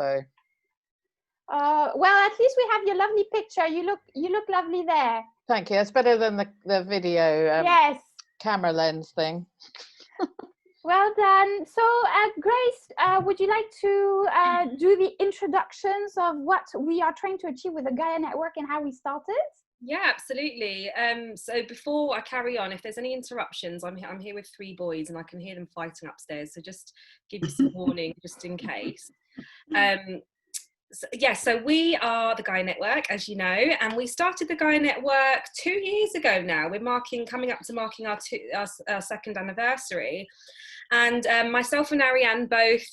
So. Well, at least we have your lovely picture. You look lovely there. Thank you. It's better than the video Yes. camera lens thing. Well done. So, Grace, would you like to do the introductions of what we are trying to achieve with the Gaia Network and how we started? Yeah, absolutely. So before I carry on, if there's any interruptions, I'm here with 3 boys and I can hear them fighting upstairs. So just give you some warning, just in case. So we are the Gaia Network, as you know, and we started the Gaia Network 2 years ago now. We're coming up to marking our 2nd anniversary. And myself and Ariane both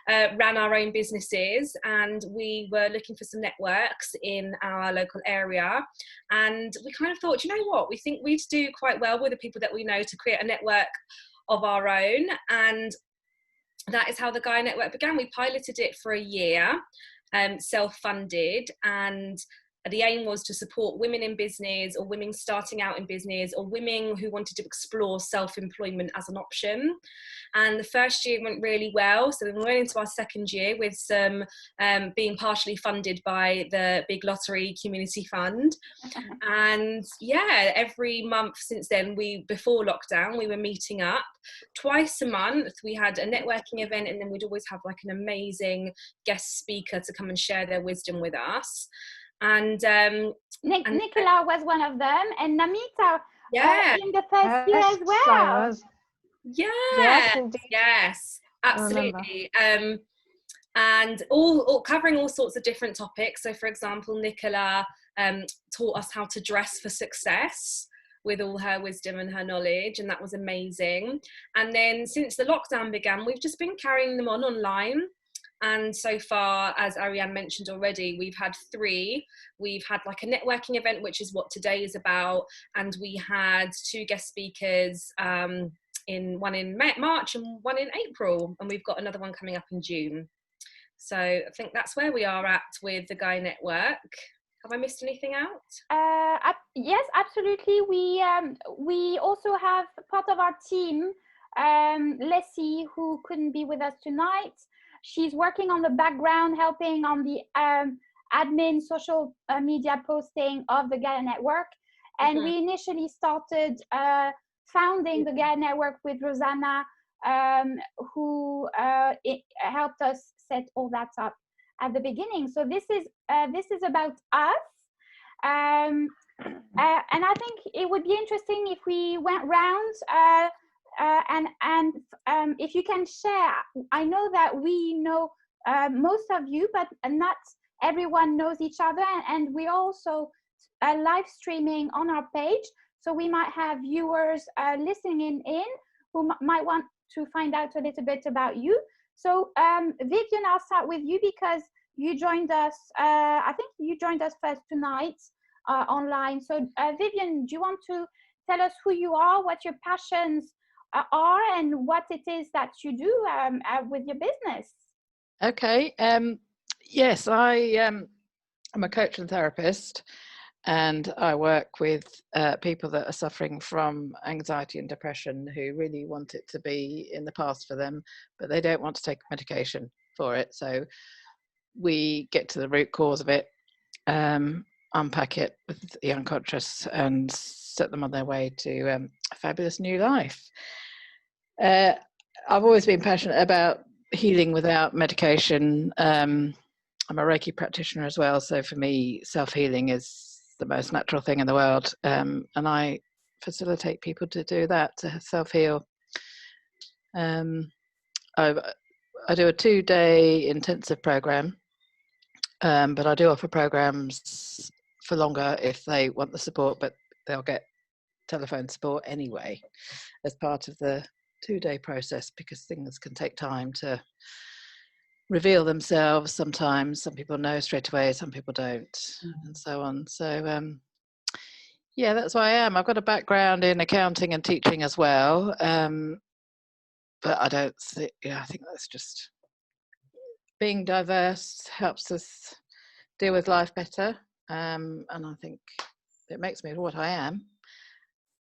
ran our own businesses, and we were looking for some networks in our local area. And we kind of thought, you know what, we think we'd do quite well with the people that we know to create a network of our own. And that is how the Gaia Network began. We piloted it for a year, self-funded, and the aim was to support women in business, or women starting out in business, or women who wanted to explore self-employment as an option. And the first year went really well. So we went into our 2nd year with some being partially funded by the Big Lottery Community Fund. And yeah, every month since then, before lockdown, we were meeting up twice a month. We had a networking event, and then we'd always have like an amazing guest speaker to come and share their wisdom with us. And Nicola was one of them, and Namita in the first year as well. I was. Yes, absolutely. And all covering all sorts of different topics. So, for example, Nicola taught us how to dress for success with all her wisdom and her knowledge, and that was amazing. And then since the lockdown began, we've just been carrying them online. And so far, as Ariane mentioned already, we've had 3. We've had like a networking event, which is what today is about. And we had 2 guest speakers, one in March and one in April. And we've got another one coming up in June. So I think that's where we are at with the Gaia Network. Have I missed anything out? Yes, absolutely. We also have part of our team, Leslie, who couldn't be with us tonight. She's working on the background, helping on the admin social media posting of the Gaia Network. And we initially started founding the Gaia Network with Rosanna, who helped us set all that up at the beginning. So this is about us. And I think it would be interesting if we went round and if you can share. I know that we know most of you, but not everyone knows each other, and we also live streaming on our page, so we might have viewers listening in who might want to find out a little bit about you. So Vivian, I'll start with you because you joined us, I think you joined us first tonight online. So Vivian, do you want to tell us who you are, what your passions are, and what it is that you do with your business? Okay. Yes, I'm a coach and therapist, and I work with people that are suffering from anxiety and depression who really want it to be in the past for them, but they don't want to take medication for it. So we get to the root cause of it, unpack it with the unconscious, and set them on their way to a fabulous new life. I've always been passionate about healing without medication. I'm a Reiki practitioner as well, so for me, self-healing is the most natural thing in the world, and I facilitate people to do that, to self-heal. I do a 2-day intensive program, but I do offer programs for longer if they want the support, but they'll get telephone support anyway as part of the 2-day process, because things can take time to reveal themselves. Sometimes some people know straight away, some people don't, and so on. So yeah, that's why I am. I've got a background in accounting and teaching as well, but I don't think, I think that's just being diverse helps us deal with life better, and I think it makes me what I am,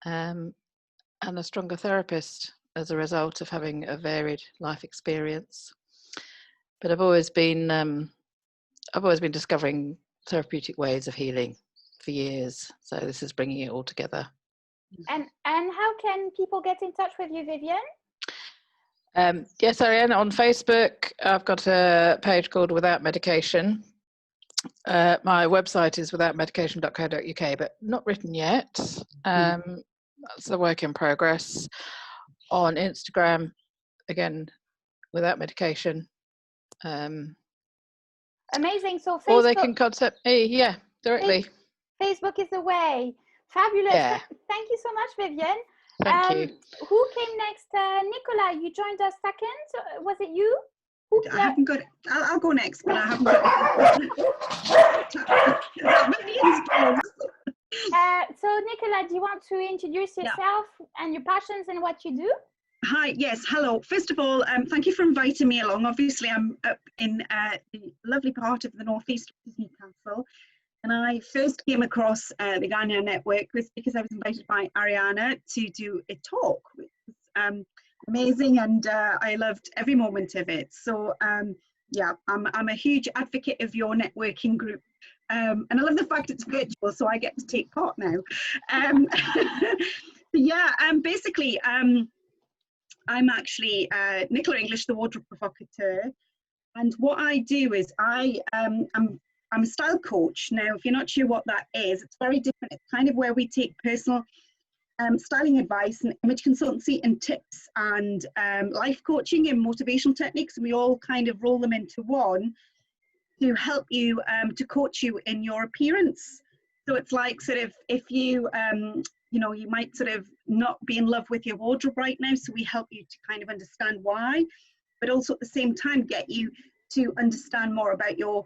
and a stronger therapist as a result of having a varied life experience. But I've always been discovering therapeutic ways of healing for years. So this is bringing it all together. And how can people get in touch with you, Vivian? Yes, Ariane, on Facebook, I've got a page called Without Medication. My website is withoutmedication.co.uk, but not written yet. That's a work in progress. On Instagram, again, Without Medication. Amazing. So Facebook, or they can contact me, directly. Facebook is the way. Fabulous. Yeah. Thank you so much, Vivian. Thank you. Who came next? Nicola, you joined us second. Was it you? I haven't got it. I'll go next, but I haven't got it. So Nicola, do you want to introduce yourself and your passions and what you do? Hi, yes, hello. First of all, thank you for inviting me along. Obviously, I'm up in the lovely part of the northeast, which is Newcastle. And I first came across the Gaia Network because I was invited by Ariana to do a talk, which was amazing, and I loved every moment of it. So yeah, I'm a huge advocate of your networking group, and I love the fact it's virtual, so I get to take part now. Yeah, basically, I'm actually Nicola English, the wardrobe provocateur, and what I do is I'm a style coach. Now, if you're not sure what that is, it's very different. It's kind of where we take personal styling advice and image consultancy and tips and life coaching and motivational techniques, and we all kind of roll them into one to help you, to coach you in your appearance. So it's like sort of if you, you know, you might sort of not be in love with your wardrobe right now, so we help you to kind of understand why, but also at the same time get you to understand more about your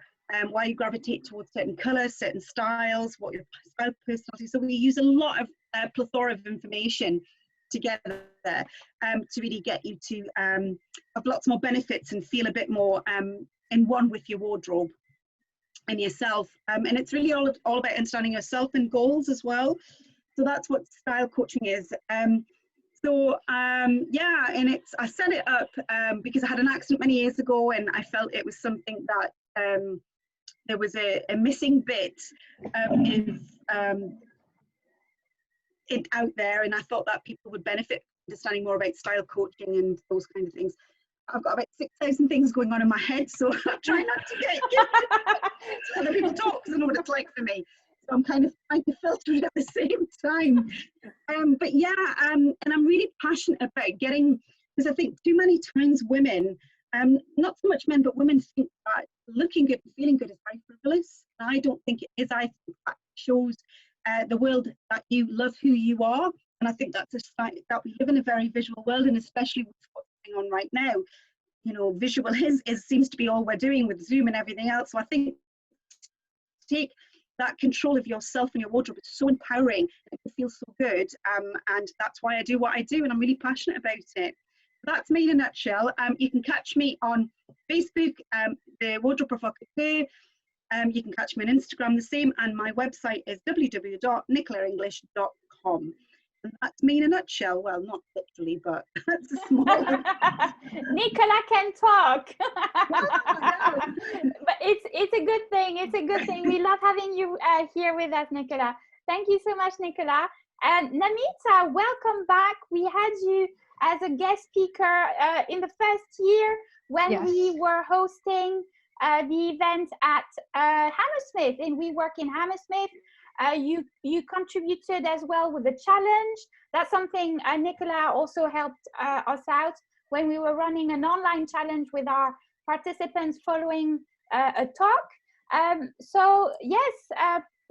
why you gravitate towards certain colours, certain styles, what your style personality. So we use a lot of plethora of information together to really get you to have lots more benefits and feel a bit more in one with your wardrobe and yourself. And it's really all about understanding yourself and goals as well. So that's what style coaching is. Yeah, and I set it up because I had an accident many years ago, and I felt it was something that there was a missing bit out there, and I thought that people would benefit from understanding more about style coaching and those kind of things. I've got about 6,000 things going on in my head, so I'm trying not to get other people talk, because I know what it's like for me. So I'm kind of trying to filter it at the same time. But yeah, and I'm really passionate about getting, because I think too many times women, not so much men, but women think that looking good and feeling good is very frivolous. And I don't think it is. I think that shows the world that you love who you are. And I think that's a sign that we live in a very visual world, and especially with what's going on right now. You know, visual seems to be all we're doing with Zoom and everything else. So I think take that control of yourself and your wardrobe is so empowering. It feels so good, and that's why I do what I do, and I'm really passionate about it. That's me in a nutshell. You can catch me on Facebook, the Wardrobe Provocateur. You can catch me on Instagram the same, and my website is www.nicolaenglish.com. And that's me in a nutshell. Well, not literally, but that's a small. Nicola can talk. But it's a good thing. It's a good thing. We love having you here with us, Nicola. Thank you so much, Nicola. And Namita, welcome back. We had you as a guest speaker in the first year when we were hosting the event at Hammersmith, and we work in Hammersmith. You contributed as well with the challenge. That's something Nicola also helped us out when we were running an online challenge with our participants following a talk. So yes,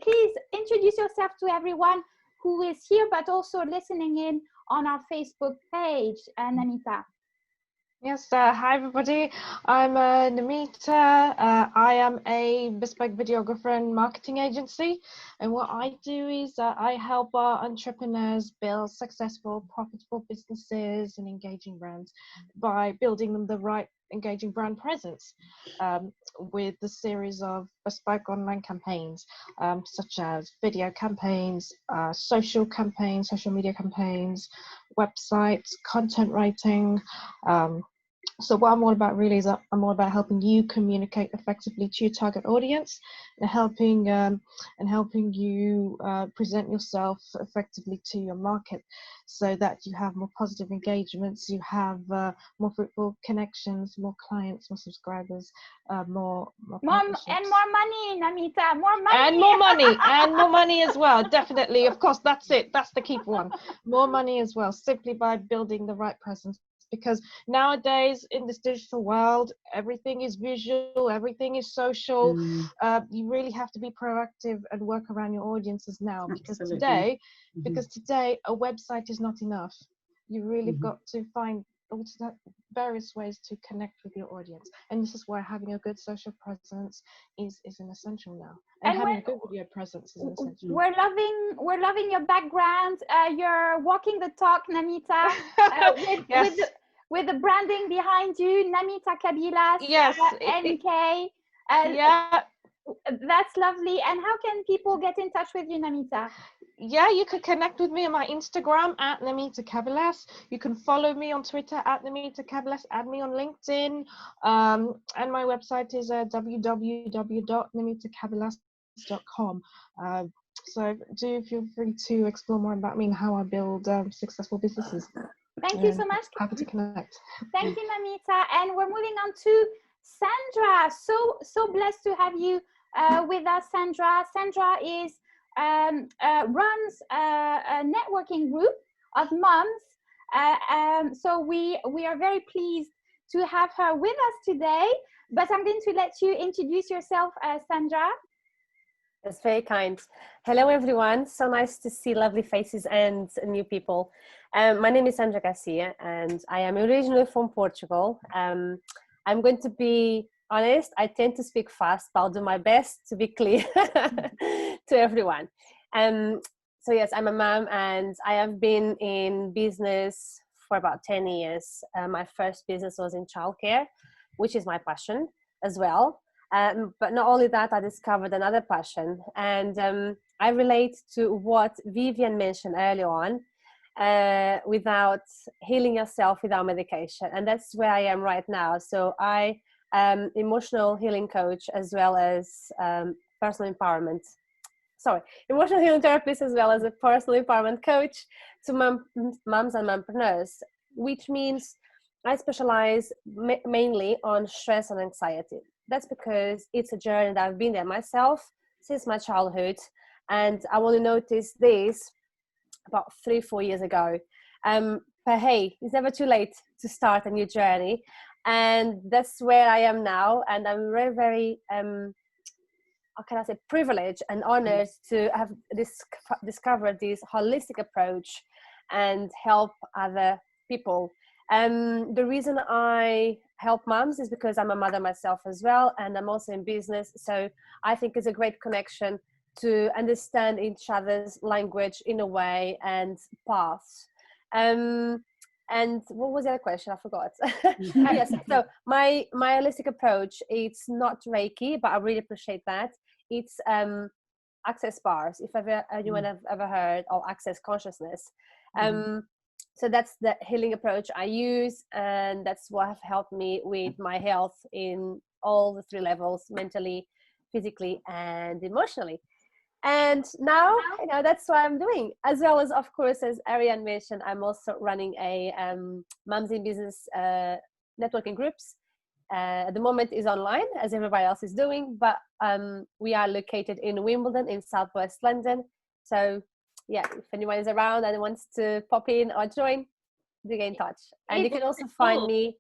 please introduce yourself to everyone who is here, but also listening in on our Facebook page, Namita. Yes, hi everybody. I'm Namita. I am a bespoke videographer and marketing agency, and what I do is I help our entrepreneurs build successful, profitable businesses and engaging brands by building them the right engaging brand presence with the series of bespoke online campaigns, such as video campaigns, social campaigns, social media campaigns, websites, content writing, So what I'm all about really is I'm all about helping you communicate effectively to your target audience, and helping you present yourself effectively to your market, so that you have more positive engagements, you have more fruitful connections, more clients, more subscribers, more partnerships. And more money, Namita, more money. And more money, and more money as well. Definitely, of course, that's it. That's the key one. More money as well, simply by building the right presence. Because nowadays in this digital world, everything is visual, everything is social. You really have to be proactive and work around your audiences now. Because today a website is not enough. You really got to find various ways to connect with your audience, and this is why having a good social presence is an essential now, and having a good video presence is an essential. We're loving your background. You're walking the talk, Namita, yes. with the branding behind you, Namita Kabilas. Yes. NK. Yeah. That's lovely. And how can people get in touch with you, Namita? Yeah, you can connect with me on my Instagram at Namita Kabilas. You can follow me on Twitter at Namita Kabilas. Add me on LinkedIn. And my website is www.namitakabilas.com. So do feel free to explore more about me and how I build successful businesses. Thank you so much. Happy to connect. Thank you, Namita. And we're moving on to Sandra. So blessed to have you with us, Sandra. Sandra is runs a networking group of moms. So we are very pleased to have her with us today. But I'm going to let you introduce yourself, Sandra. That's very kind. Hello, everyone. So nice to see lovely faces and new people. My name is Sandra Garcia, and I am originally from Portugal. I'm going to be honest. I tend to speak fast, but I'll do my best to be clear to everyone. So yes, I'm a mom, and I have been in business for about 10 years. My first business was in childcare, which is my passion as well. But not only that, I discovered another passion, and I relate to what Vivian mentioned earlier on, without healing yourself without medication. And that's where I am right now. So I am emotional healing coach, as well as emotional healing therapist, as well as a personal empowerment coach to moms and mompreneurs, which means I specialize mainly on stress and anxiety. That's because it's a journey that I've been there myself since my childhood, and I only noticed this about 3-4 years ago. But hey, it's never too late to start a new journey, and that's where I am now. And I'm very, very how can I say, privileged and honored to have discovered this holistic approach and help other people. The reason I help moms is because I'm a mother myself as well, and I'm also in business. So I think it's a great connection to understand each other's language in a way and paths. And what was the other question? I forgot. Yes. So my holistic approach, it's not Reiki, but I really appreciate that. It's access bars, if anyone have ever heard, or access consciousness. So that's the healing approach I use, and that's what have helped me with my health in all the 3 levels: mentally, physically, and emotionally. And now, that's what I'm doing. As well as, of course, as Ariane mentioned, I'm also running a Mums in Business networking groups. At the moment is online, as everybody else is doing, but we are located in Wimbledon in Southwest London. So yeah, if anyone is around and wants to pop in or join, do get in touch. And you can also find me,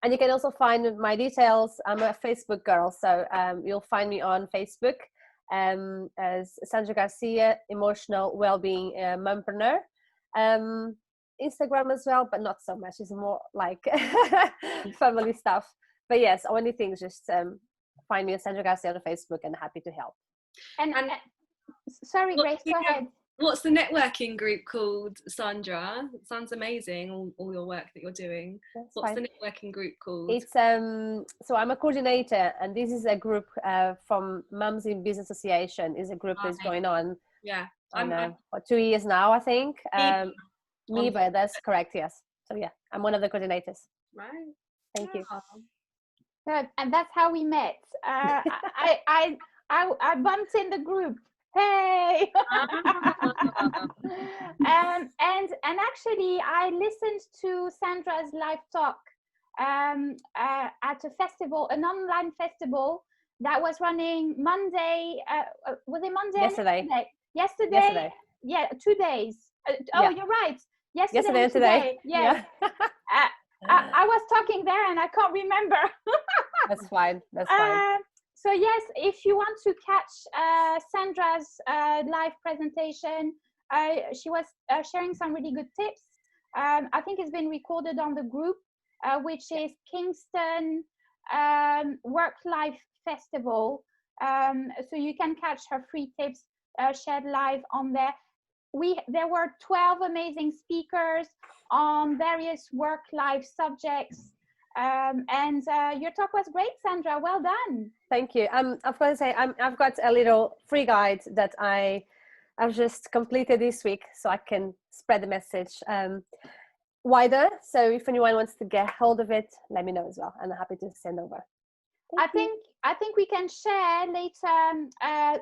and you can also find my details. I'm a Facebook girl, so you'll find me on Facebook as Sandra Garcia, emotional well-being mompreneur. Instagram as well, but not so much. It's more like family stuff. But yes, only things, just find me as Sandra Garcia on Facebook, and happy to help. And sorry, Grace, go ahead. What's the networking group called, Sandra? It sounds amazing, all your work that you're doing. What's the networking group called? It's so I'm a coordinator, and this is a group from Mums in Business Association. Is a group that's going on. Yeah, for 2 years now, I think. MIBA, that's correct. Yes, So yeah, I'm one of the coordinators. Right. Thank you. Good. And that's how we met. I bumped in the group. Hey. And actually, I listened to Sandra's live talk at a festival, an online festival that was running Monday. Was it Monday? Yesterday. Yesterday. Yeah, 2 days. Oh, you're right. Yesterday and today. Yes. Yeah. I was talking there and I can't remember. That's fine. That's fine. So yes, if you want to catch Sandra's live presentation, she was sharing some really good tips. I think it's been recorded on the group, which is Kingston Work-Life Festival. So you can catch her free tips shared live on there. There were 12 amazing speakers on various work-life subjects. And your talk was great, Sandra. Well done. Thank you. I've got to say, I've got a little free guide that I've just completed this week, so I can spread the message wider. So if anyone wants to get hold of it, let me know as well, and I'm happy to send over. I think we can share later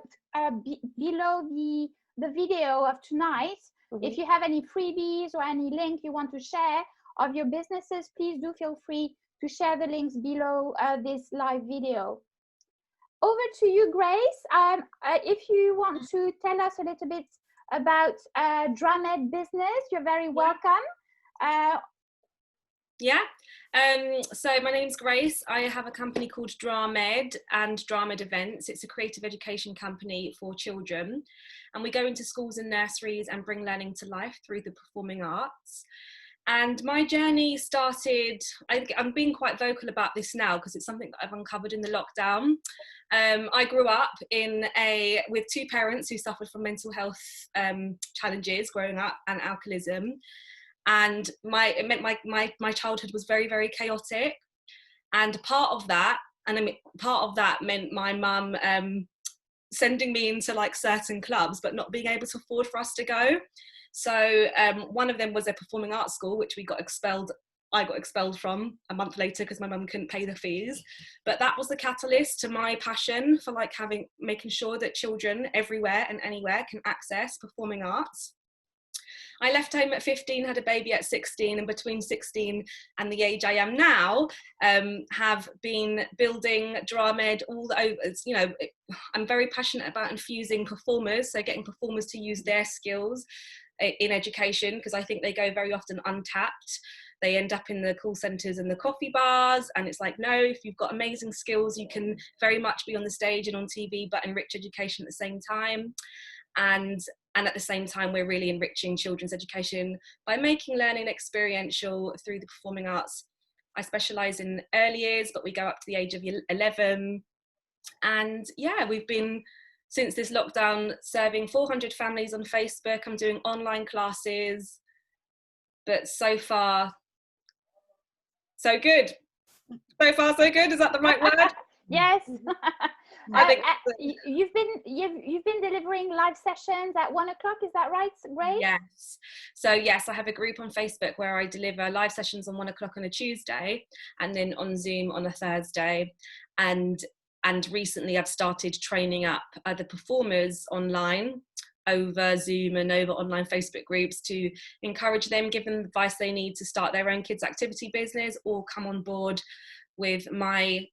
below the video of tonight. Mm-hmm. If you have any freebies or any link you want to share of your businesses, please do feel free to share the links below this live video. Over to you, Grace. If you want to tell us a little bit about Dramed business, you're very welcome. So my name's Grace. I have a company called Dramed and Dramed Events. It's a creative education company for children, and we go into schools and nurseries and bring learning to life through the performing arts. And my journey started, I'm being quite vocal about this now because it's something that I've uncovered in the lockdown. I grew up with two parents who suffered from mental health challenges growing up and alcoholism. And it meant my childhood was very, very chaotic. And part of that meant my mum sending me into like certain clubs, but not being able to afford for us to go. So one of them was a performing arts school, which I got expelled from a month later because my mum couldn't pay the fees. But that was the catalyst to my passion for like making sure that children everywhere and anywhere can access performing arts. I left home at 15, had a baby at 16, and between 16 and the age I am now, have been building Dramed all over. I'm very passionate about infusing performers, so getting performers to use their skills in education, because I think they go very often untapped. They end up in the call centres and the coffee bars, and it's like, no, if you've got amazing skills, you can very much be on the stage and on TV, but enrich education at the same time. And at the same time, we're really enriching children's education by making learning experiential through the performing arts. I specialise in early years, but we go up to the age of 11. And yeah, we've been, since this lockdown, serving 400 families on Facebook. I'm doing online classes, but so far, so good. So far, so good. Is that the right word? Yes. You've been delivering live sessions at 1 o'clock. Is that right, Grace? Yes. So yes, I have a group on Facebook where I deliver live sessions on 1 o'clock on a Tuesday, and then on Zoom on a Thursday. And recently I've started training up other performers online over Zoom and over online Facebook groups to encourage them, give them the advice they need to start their own kids activity business or come on board with my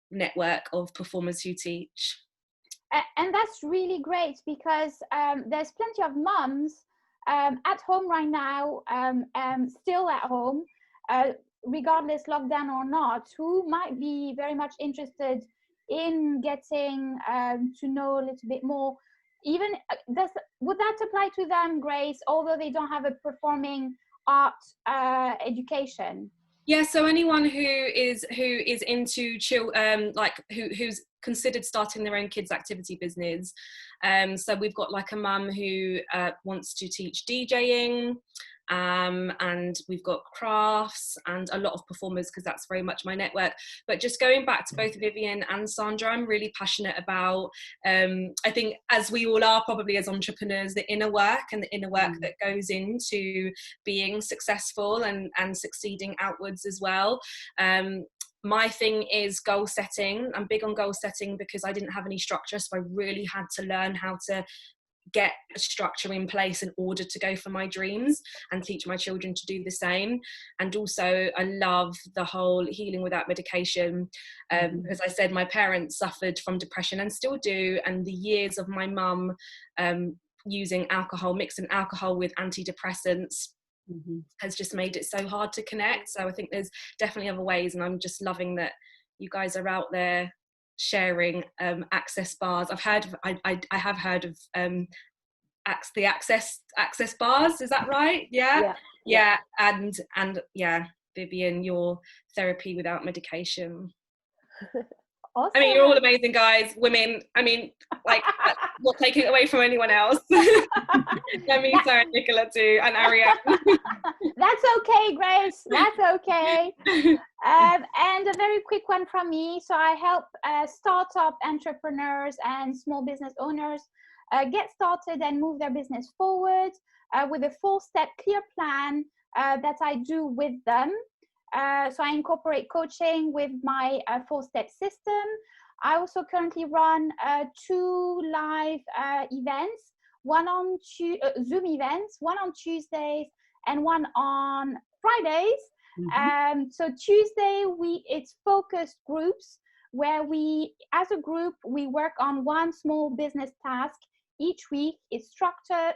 network of performers who teach. And that's really great, because there's plenty of mums at home right now, still at home, regardless lockdown or not, who might be very much interested in getting to know a little bit more. Even would that apply to them, Grace, although they don't have a performing art education? Yeah, so anyone who is into who's considered starting their own kids activity business. So we've got like a mum who wants to teach DJing, and we've got crafts and a lot of performers, because that's very much my network. But just going back to both Vivian and Sandra, I'm really passionate about, I think, as we all are probably as entrepreneurs, the inner work and the inner work that goes into being successful and succeeding outwards as well. My thing is goal setting. I'm big on goal setting because I didn't have any structure, so I really had to learn how to get a structure in place in order to go for my dreams and teach my children to do the same. And also I love the whole healing without medication, because I said my parents suffered from depression and still do, and the years of my mum using alcohol, mixing alcohol with antidepressants, has just made it so hard to connect. So I think there's definitely other ways, and I'm just loving that you guys are out there sharing access bars. I have heard of the access bars, is that right? Yeah. And yeah, Vivian, your therapy without medication. Awesome. I mean, you're all amazing, guys, women. I mean, like, not taking it away from anyone else. I mean, Sarah, Nicola too, and Ariane. That's okay, Grace. That's okay. And a very quick one from me. So I help startup entrepreneurs and small business owners get started and move their business forward with a 4-step clear plan that I do with them. So I incorporate coaching with my 4-step system. I also currently run 2 live events, one on Zoom events, one on Tuesdays and one on Fridays. So Tuesday, it's focused groups where we, as a group, we work on one small business task each week. It's structured,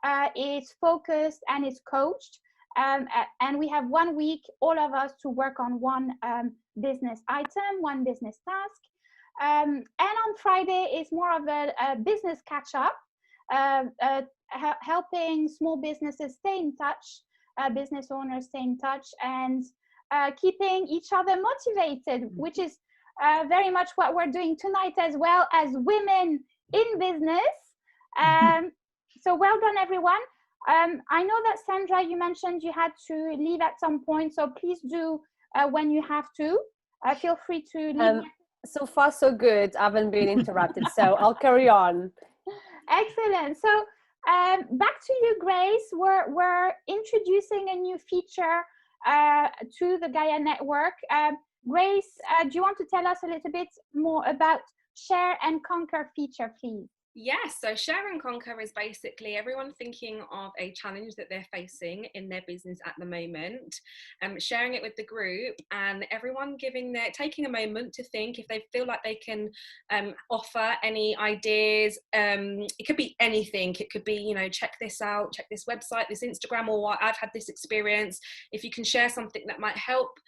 it's focused, and it's coached. And we have 1 week, all of us, to work on one business item, one business task. And on Friday is more of a business catch-up, helping small businesses stay in touch, business owners stay in touch, and keeping each other motivated, which is very much what we're doing tonight as well, as women in business. So well done, everyone. I know that Sandra, you mentioned you had to leave at some point, so please do when you have to. Feel free to leave. So far, so good. I haven't been interrupted, so I'll carry on. Excellent. So back to you, Grace. We're introducing a new feature to the Gaia Network. Grace, do you want to tell us a little bit more about Share and Conquer feature, please? Yes, so Share and Conquer is basically everyone thinking of a challenge that they're facing in their business at the moment, sharing it with the group, and everyone taking a moment to think if they feel like they can offer any ideas. It could be anything. It could be, check this out, check this website, this Instagram, or I've had this experience. If you can share something that might help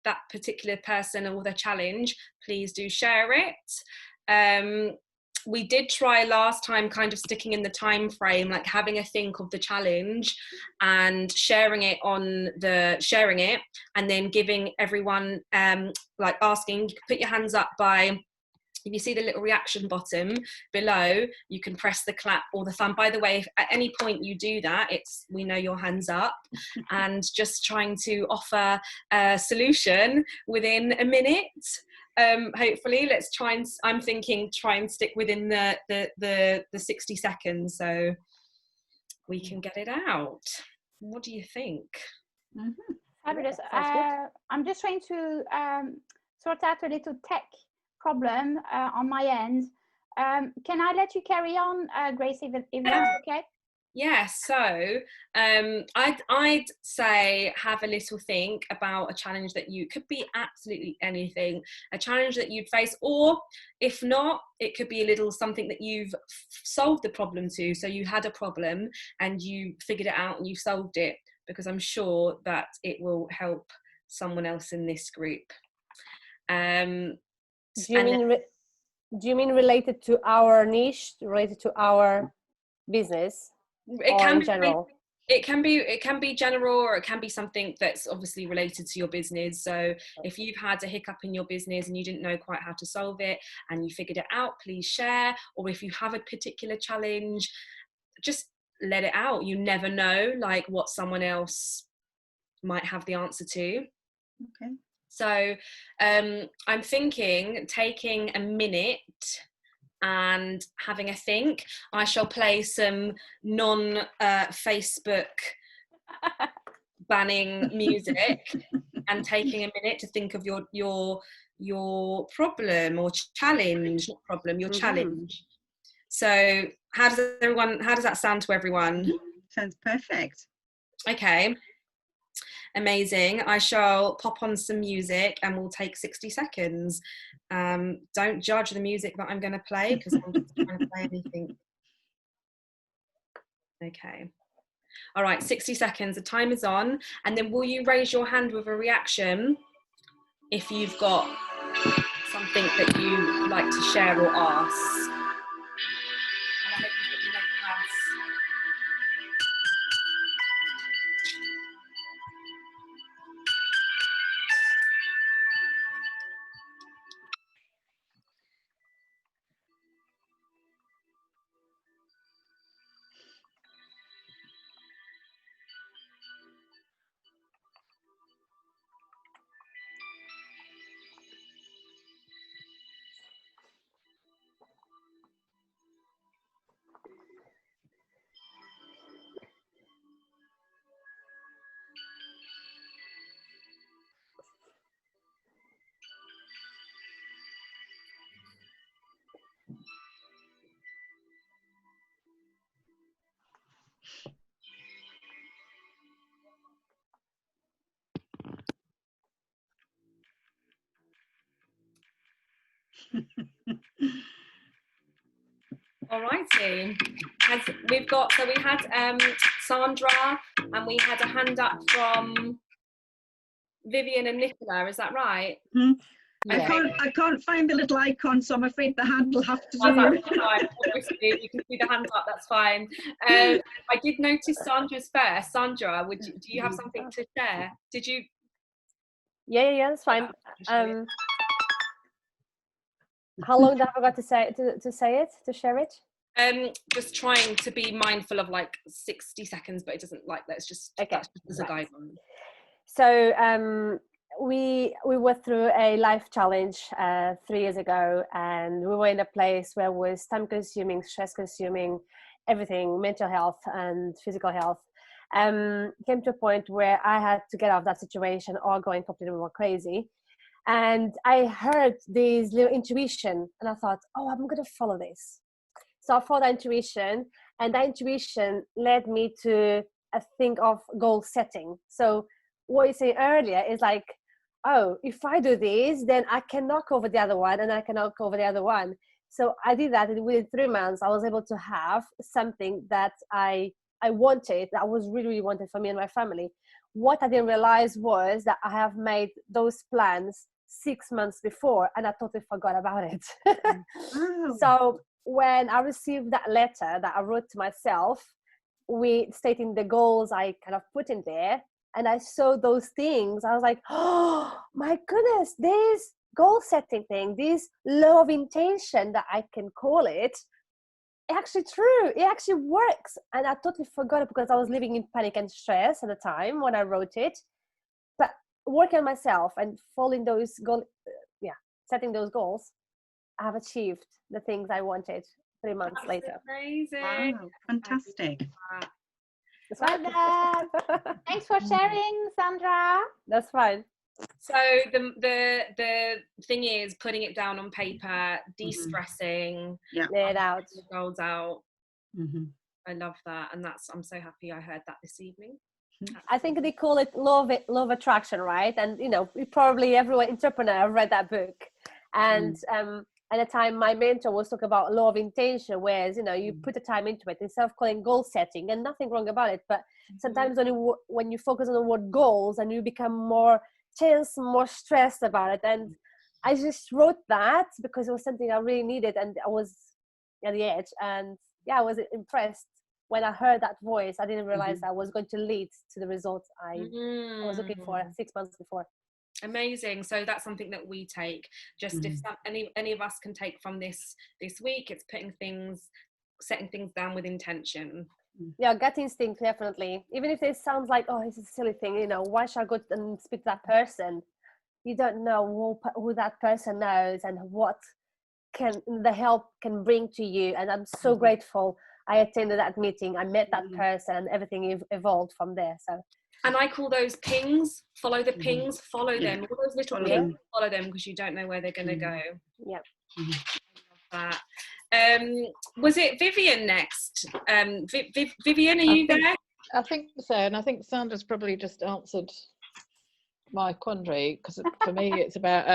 that particular person or their challenge, please do share it. We did try last time kind of sticking in the time frame, like having a think of the challenge and sharing it and then giving everyone like asking, you can put your hands up by, if you see the little reaction button below, you can press the clap or the thumb. By the way, if at any point you do that, we know your hand's up. And just trying to offer a solution within a minute. Hopefully, let's try and stick within the 60 seconds so we can get it out. What do you think? Fabulous. I'm just trying to sort out a little tech problem on my end. Can I let you carry on, Grace, if that's okay? Yeah, so I'd say have a little think about a challenge that could be absolutely anything, a challenge that you'd face, or if not, it could be a little something that you've solved the problem to. So you had a problem and you figured it out and you solved it, because I'm sure that it will help someone else in this group. Do you mean related to our niche, related to our business? It It can be general, or it can be something that's obviously related to your business. So if you've had a hiccup in your business and you didn't know quite how to solve it and you figured it out, please share. Or if you have a particular challenge, just let it out. You never know, like, what someone else might have the answer to. Okay. So I'm thinking taking a minute and having a think. I shall play some non-Facebook banning music and taking a minute to think of your problem or challenge, not problem, your challenge. So how does that sound to everyone? Sounds perfect. Okay. Amazing. I shall pop on some music and we'll take 60 seconds. Don't judge the music that I'm going to play, because I'm just trying to play anything. Okay. All right, 60 seconds. The time is on. And then will you raise your hand with a reaction if you've got something that you like to share or ask? And I hope you've got your notepads. All righty. We had Sandra, and we had a hand up from Vivian and Nicola. Is that right? I can't find the little icon, so I'm afraid the hand will have to That's do. absolutely fine. Obviously, you can see the hand up. That's fine. I did notice Sandra's first. Sandra, do you have something to share? Did you? Yeah, that's fine. How long have I got to say to share it? Just trying to be mindful of like 60 seconds, but it doesn't like that. It's just okay. That's just as a guideline. So we went through a life challenge 3 years ago, and we were in a place where it was time consuming, stress consuming, everything, mental health and physical health. Came to a point where I had to get out of that situation or going completely more crazy. And I heard this little intuition, and I thought, oh, I'm going to follow this. So I followed that intuition, and that intuition led me to think of goal setting. So what you said earlier is like, oh, if I do this, then I can knock over the other one, and I can knock over the other one. So I did that, and within 3 months, I was able to have something that I wanted, that was really, really wanted for me and my family. What I didn't realize was that I have made those plans 6 months before, and I totally forgot about it. Oh. So when I received that letter that I wrote to myself, stating the goals I kind of put in there, and I saw those things, I was like, oh my goodness, this goal setting thing, this law of intention that I can call it, actually true. It actually works. And I totally forgot it because I was living in panic and stress at the time when I wrote it. But working on myself and following those goals, setting those goals, I have achieved the things I wanted 3 months later. Amazing. Wow, fantastic. Well done. Thanks for sharing, Sandra. That's fine. So the thing is putting it down on paper, de-stressing, lay it out, the goals out. Mm-hmm. I love that, and I'm so happy I heard that this evening. I think they call it law of attraction, right? And probably everyone entrepreneur read that book, and at the time my mentor was talking about law of intention, whereas you put the time into it instead of calling goal setting, and nothing wrong about it, but sometimes when you focus on the word goals, and you become more tense, more stressed about it. And I just wrote that because it was something I really needed, and I was at the edge, and I was impressed when I heard that voice, I didn't realize I was going to lead to the results I was looking for 6 months before. Amazing. So that's something that we take. Just if any of us can take from this week, it's setting things down with intention. Yeah, gut instinct, definitely. Even if it sounds like, oh, it's a silly thing, you know, why should I go and speak to that person? You don't know who that person knows and what the help can bring to you. And I'm so grateful I attended that meeting. I met that person, and everything evolved from there. So. And I call those pings. Follow the pings. Follow them. All those little pings. Follow them, because you don't know where they're going to go. Yeah. That. Was it Vivian next? Vivian, are you there? I think so, and I think Sandra's probably just answered my quandary, because for me it's about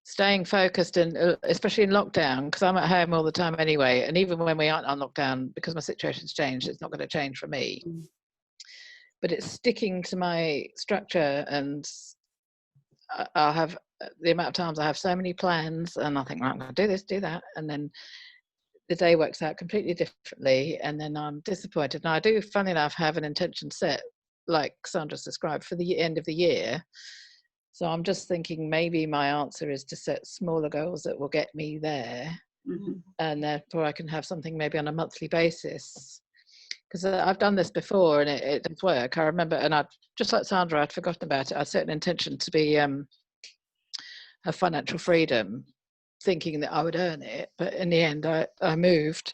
staying focused, and especially in lockdown, because I'm at home all the time anyway, and even when we aren't on lockdown, because my situation's changed, it's not going to change for me. But it's sticking to my structure, and I'll have the amount of times I have so many plans, and I think, right, I'm going to do this, do that, and then the day works out completely differently, and then I'm disappointed. And I do, funny enough, have an intention set, like Sandra's described, for the end of the year. So I'm just thinking maybe my answer is to set smaller goals that will get me there, and therefore I can have something maybe on a monthly basis. Because I've done this before and it didn't work. I remember, and I, just like Sandra, I'd forgotten about it. I set an intention to be have financial freedom, thinking that I would earn it. But in the end, I moved,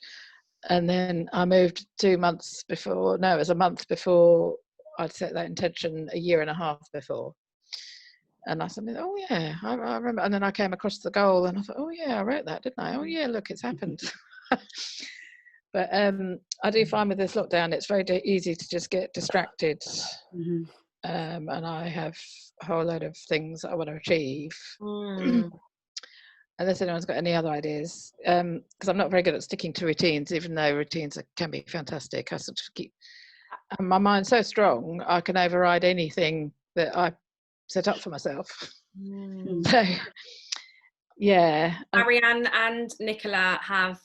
and then I moved 2 months before. No, it was a month before I'd set that intention, a year and a half before. And I said, oh yeah, I remember. And then I came across the goal, and I thought, oh yeah, I wrote that, didn't I? Oh yeah, look, it's happened. But I do find with this lockdown, it's very easy to just get distracted. And I have a whole load of things I want to achieve. Unless anyone's got any other ideas. Because I'm not very good at sticking to routines, even though routines can be fantastic. I sort of keep, my mind's so strong, I can override anything that I set up for myself. So, yeah. Marianne and Nicola have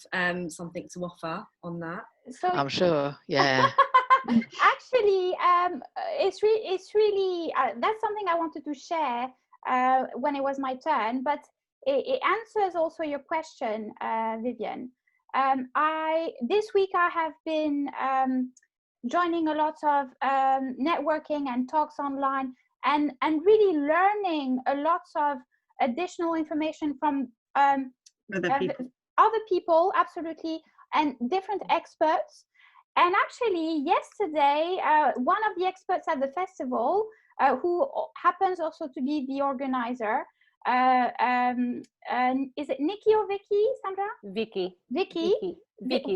something to offer on that. So I'm sure, yeah. Actually, it's really that's something I wanted to share when it was my turn, but it answers also your question, Vivian. This week I have been joining a lot of networking and talks online, and really learning a lot of additional information from other people, absolutely, and different experts. And actually, yesterday, one of the experts at the festival, who happens also to be the organizer, is it Nikki or Vicky, Sandra? Vicky,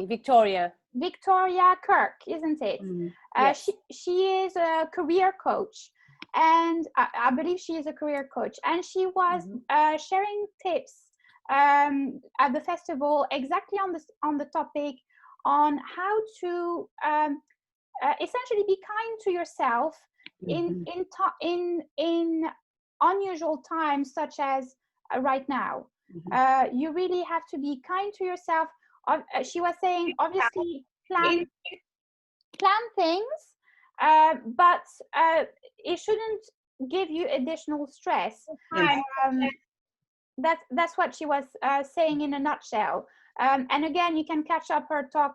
Victoria Kirk, isn't it? Yes. She is a career coach, and I believe she is a career coach, and she was sharing tips at the festival exactly on the topic on how to essentially be kind to yourself in unusual times such as right now. You really have to be kind to yourself. She was saying, obviously, plan things, but it shouldn't give you additional stress. That's what she was saying in a nutshell. And again, you can catch up her talk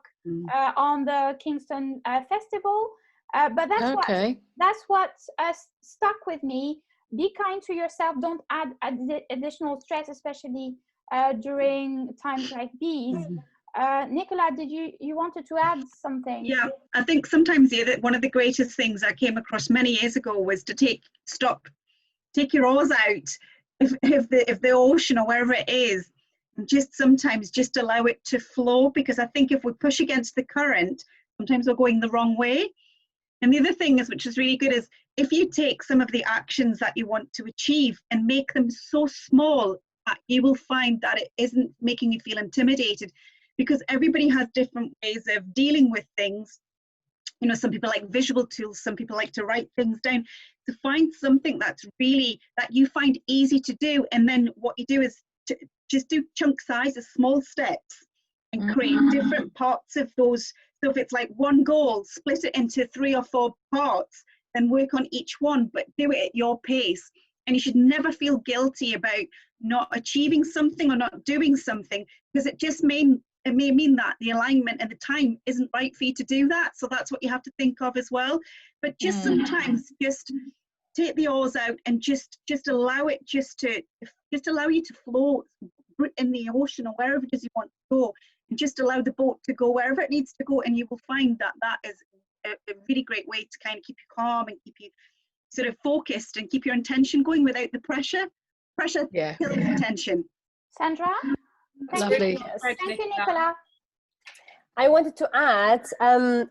on the Kingston Festival. But that's what stuck with me. Be kind to yourself. Don't add additional stress, especially during times like these. Nicola, did you wanted to add something? Yeah, I think sometimes one of the greatest things I came across many years ago was to take your oars out if the ocean or wherever it is, and sometimes just allow it to flow, because I think if we push against the current, sometimes we're going the wrong way. And the other thing is, which is really good, is if you take some of the actions that you want to achieve and make them so small that you will find that it isn't making you feel intimidated, because everybody has different ways of dealing with things. You know, some people like visual tools, some people like to write things down. To find something that's really, that you find easy to do, and then what you do is to just do chunk sizes, small steps, and create different parts of those So if it's like one goal, split it into 3 or 4 parts, then work on each one, but do it at your pace. And you should never feel guilty about not achieving something or not doing something, because it may mean that the alignment and the time isn't right for you to do that. So that's what you have to think of as well. But just sometimes just take the oars out and just allow it just allow you to float in the ocean or wherever it is you want to go, and just allow the boat to go wherever it needs to go, and you will find that that is a really great way to kind of keep you calm and keep you sort of focused and keep your intention going without the pressure. Pressure kills attention. Sandra? Lovely. Thank you, Nicola. I wanted to add,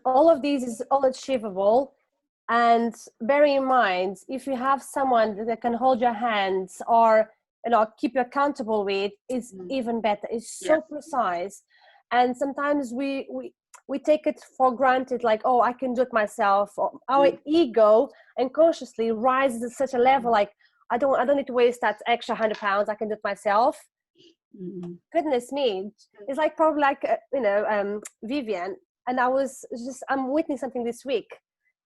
all of these is all achievable, and bear in mind, if you have someone that can hold your hands or keep you accountable with, is even better. It's so precise, and sometimes we take it for granted, like, oh, I can do it myself. Or our ego unconsciously rises to such a level, like, I don't need to waste that extra £100. I can do it myself. Goodness me, it's like probably like Vivian, and I'm witnessing something this week,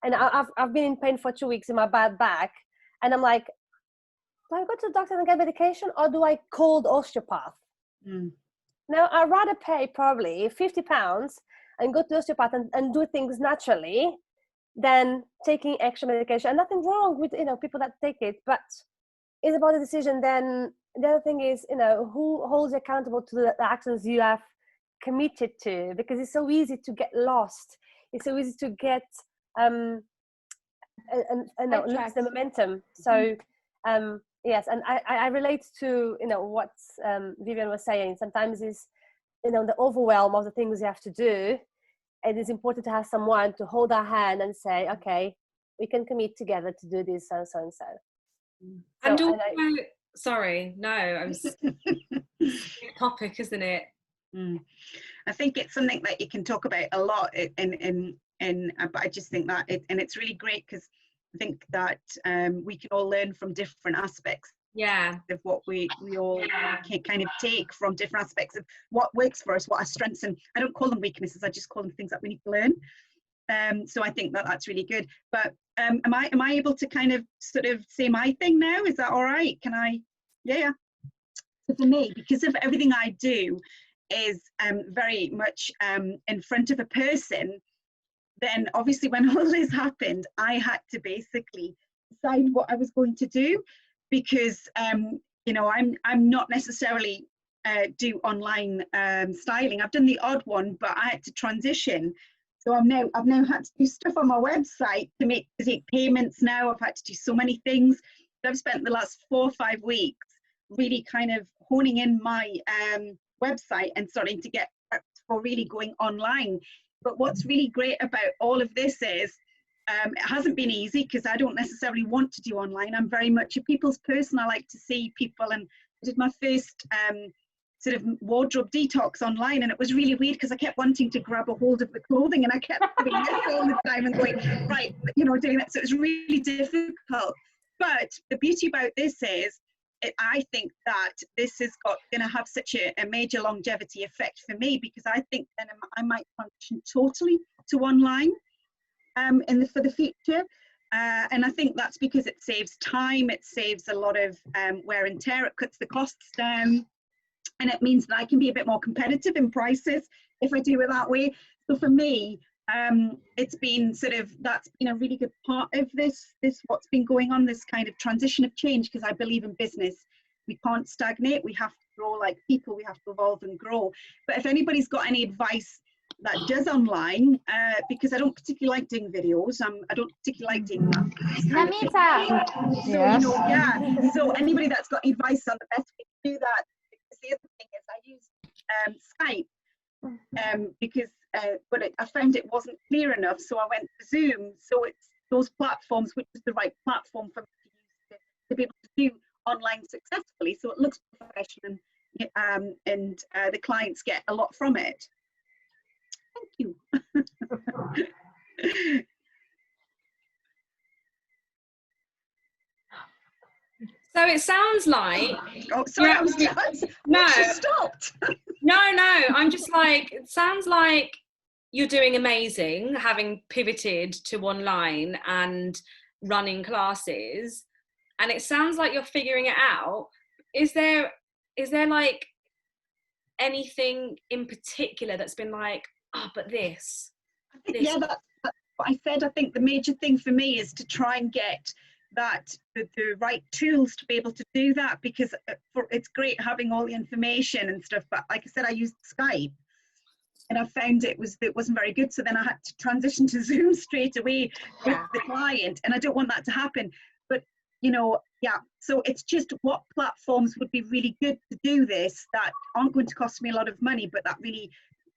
and I've been in pain for 2 weeks in my bad back, and I'm like, do I go to the doctor and get medication, or do I call the osteopath? Now I'd rather pay probably £50 and go to the osteopath and do things naturally than taking extra medication. And nothing wrong with people that take it, but it's about the decision. Then the other thing is, who holds you accountable to the actions you have committed to, because it's so easy to get lost. It's so easy to get lose the momentum. So yes, and I relate to what Vivian was saying. Sometimes is the overwhelm of the things you have to do. It is important to have someone to hold our hand and say, okay, we can commit together to do this, so and so. And also, sorry, no, I'm big topic, isn't it? I think it's something that you can talk about a lot, but I just think that it's really great, because I think that we can all learn from different aspects of what we all can kind of take from different aspects of what works for us, what our strengths, and I don't call them weaknesses, I just call them things that we need to learn. So I think that that's really good. But am I able to kind of sort of say my thing now? Is that all right? Can I? Yeah. So for me, because of everything I do is very much in front of a person, then obviously when all this happened, I had to basically decide what I was going to do, because I'm not necessarily do online styling. I've done the odd one, but I had to transition. So I've now had to do stuff on my website to take payments now. I've had to do so many things. I've spent the last 4 or 5 weeks really kind of honing in my website and starting to get prepped for really going online. But what's really great about all of this is it hasn't been easy, because I don't necessarily want to do online. I'm very much a people's person. I like to see people, and I did my first sort of wardrobe detox online, and it was really weird because I kept wanting to grab a hold of the clothing, and I kept doing this all the time and going, right, doing that. So it was really difficult. But the beauty about this is, I think that this is going to have such a major longevity effect for me, because I think then I might function totally to online for the future. And I think that's because it saves time, it saves a lot of wear and tear, it cuts the costs down, and it means that I can be a bit more competitive in prices if I do it that way. So for me, it's been that's been a really good part of this what's been going on, this kind of transition of change, because I believe in business. We can't stagnate, we have to grow like people, we have to evolve and grow. But if anybody's got any advice that does online, because I don't particularly like doing videos, I don't particularly like doing that. Namita. So anybody that's got advice on the best way to do that, because the other thing is I use Skype, because but I found it wasn't clear enough, so I went to Zoom. So it's those platforms which is the right platform for me to use to be able to do online successfully, so it looks professional, and the clients get a lot from it. Thank you. So it sounds like. Oh, sorry, I was just, no. she stopped. No, I'm just like, it sounds like you're doing amazing, having pivoted to online and running classes, and it sounds like you're figuring it out. Is there like anything in particular that's been like, oh, but this? Yeah, that's what I said. I think the major thing for me is to try and get the right tools to be able to do that, because it's great having all the information and stuff, but like I said, I used Skype and I found it wasn't very good, so then I had to transition to Zoom straight away with the client, and I don't want that to happen. But you know, yeah, so it's just what platforms would be really good to do this that aren't going to cost me a lot of money, but that really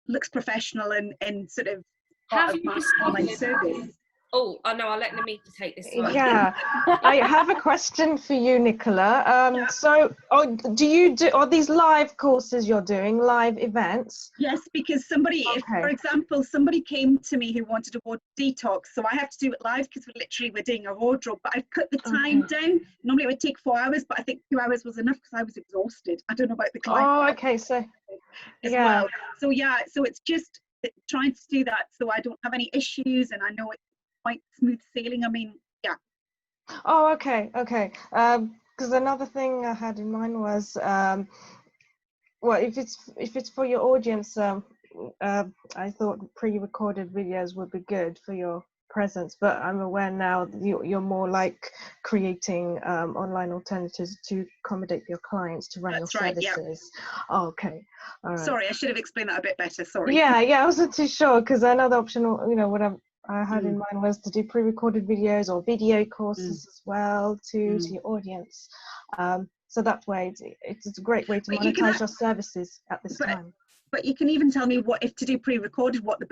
looks professional and sort of part of my online service. Oh no, I'll let Namita take this one. Yeah, I have a question for you, Nicola. So, are these live courses you're doing, live events? Yes, because somebody, if, for example, somebody came to me who wanted a wardrobe detox, so I have to do it live because we're doing a wardrobe, but I've cut the time down. Normally it would take 4 hours, but I think 2 hours was enough because I was exhausted. I don't know about the client. Oh, okay, so as well. So yeah, so it's just trying to do that so I don't have any issues, and I know it's quite smooth sailing. I mean, yeah. Oh, okay. Because another thing I had in mind was, well, if it's for your audience, I thought pre-recorded videos would be good for your presence, but I'm aware now that you're more like creating online alternatives to accommodate your clients to run your services. Yeah. Oh, okay. All right. Sorry, I should have explained that a bit better. Sorry. Yeah, I wasn't too sure, because another option, you know, what I had in mind was to do pre-recorded videos or video courses as well to your audience. So that way, it's a great way to monetize your services at this time. But you can even tell me if to do pre-recorded, what the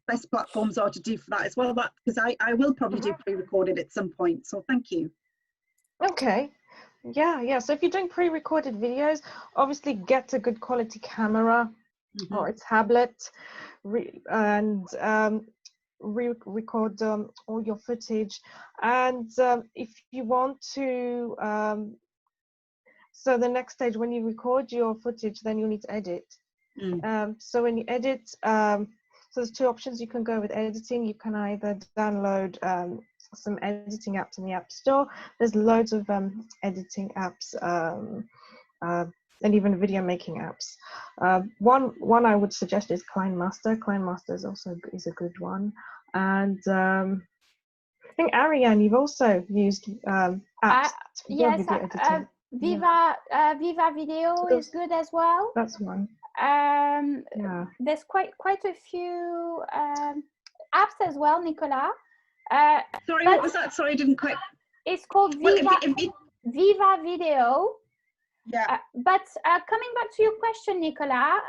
best platforms are to do for that as well, because I will probably do pre-recorded at some point. So thank you. Okay. Yeah. So if you're doing pre-recorded videos, obviously get a good quality camera or a tablet, and record all your footage. And if you want to, so the next stage, when you record your footage, then you need to edit. So when you edit, so there's two options. You can go with editing. You can either download some editing apps in the App Store. There's loads of editing apps, and even video making apps. One I would suggest is KineMaster. KineMaster is also a good one. And I think Ariane, you've also used apps for video editing. Viva Video is good as well. That's one. There's quite a few apps as well, Nicola. Sorry, what was that? Sorry, I didn't quite. It's called Viva Video. Yeah. But coming back to your question, Nicola,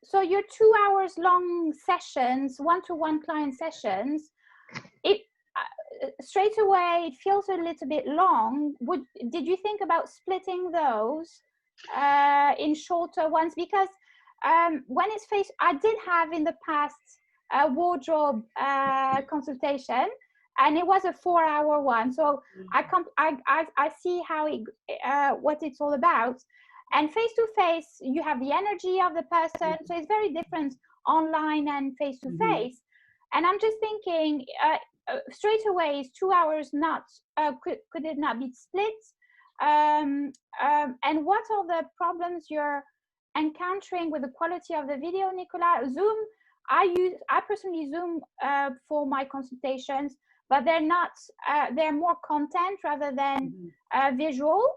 so your 2 hours long sessions, one-to-one client sessions, straight away it feels a little bit long. Did you think about splitting those in shorter ones? Because when it's I did have in the past a wardrobe consultation, and it was a 4-hour one. So I see how what it's all about. And face to face, you have the energy of the person. So it's very different online and face to face. And I'm just thinking, straight away, is 2 hours not? Could it not be split? And what are the problems you're encountering with the quality of the video, Nicola? Zoom, I personally Zoom for my consultations, but they're not. They're more content rather than visual.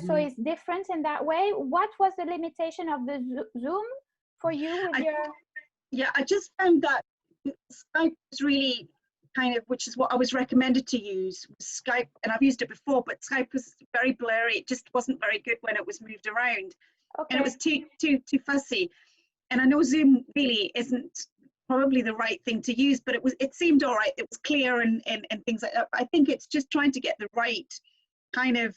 So it's different in that way. What was the limitation of the Zoom for you with your? Yeah, I just found that Skype was really kind of, which is what I was recommended to use, Skype, and I've used it before, but Skype was very blurry. It just wasn't very good when it was moved around. And it was too fussy. And I know Zoom really isn't probably the right thing to use, but it seemed all right. It was clear and things like that. I think it's just trying to get the right kind of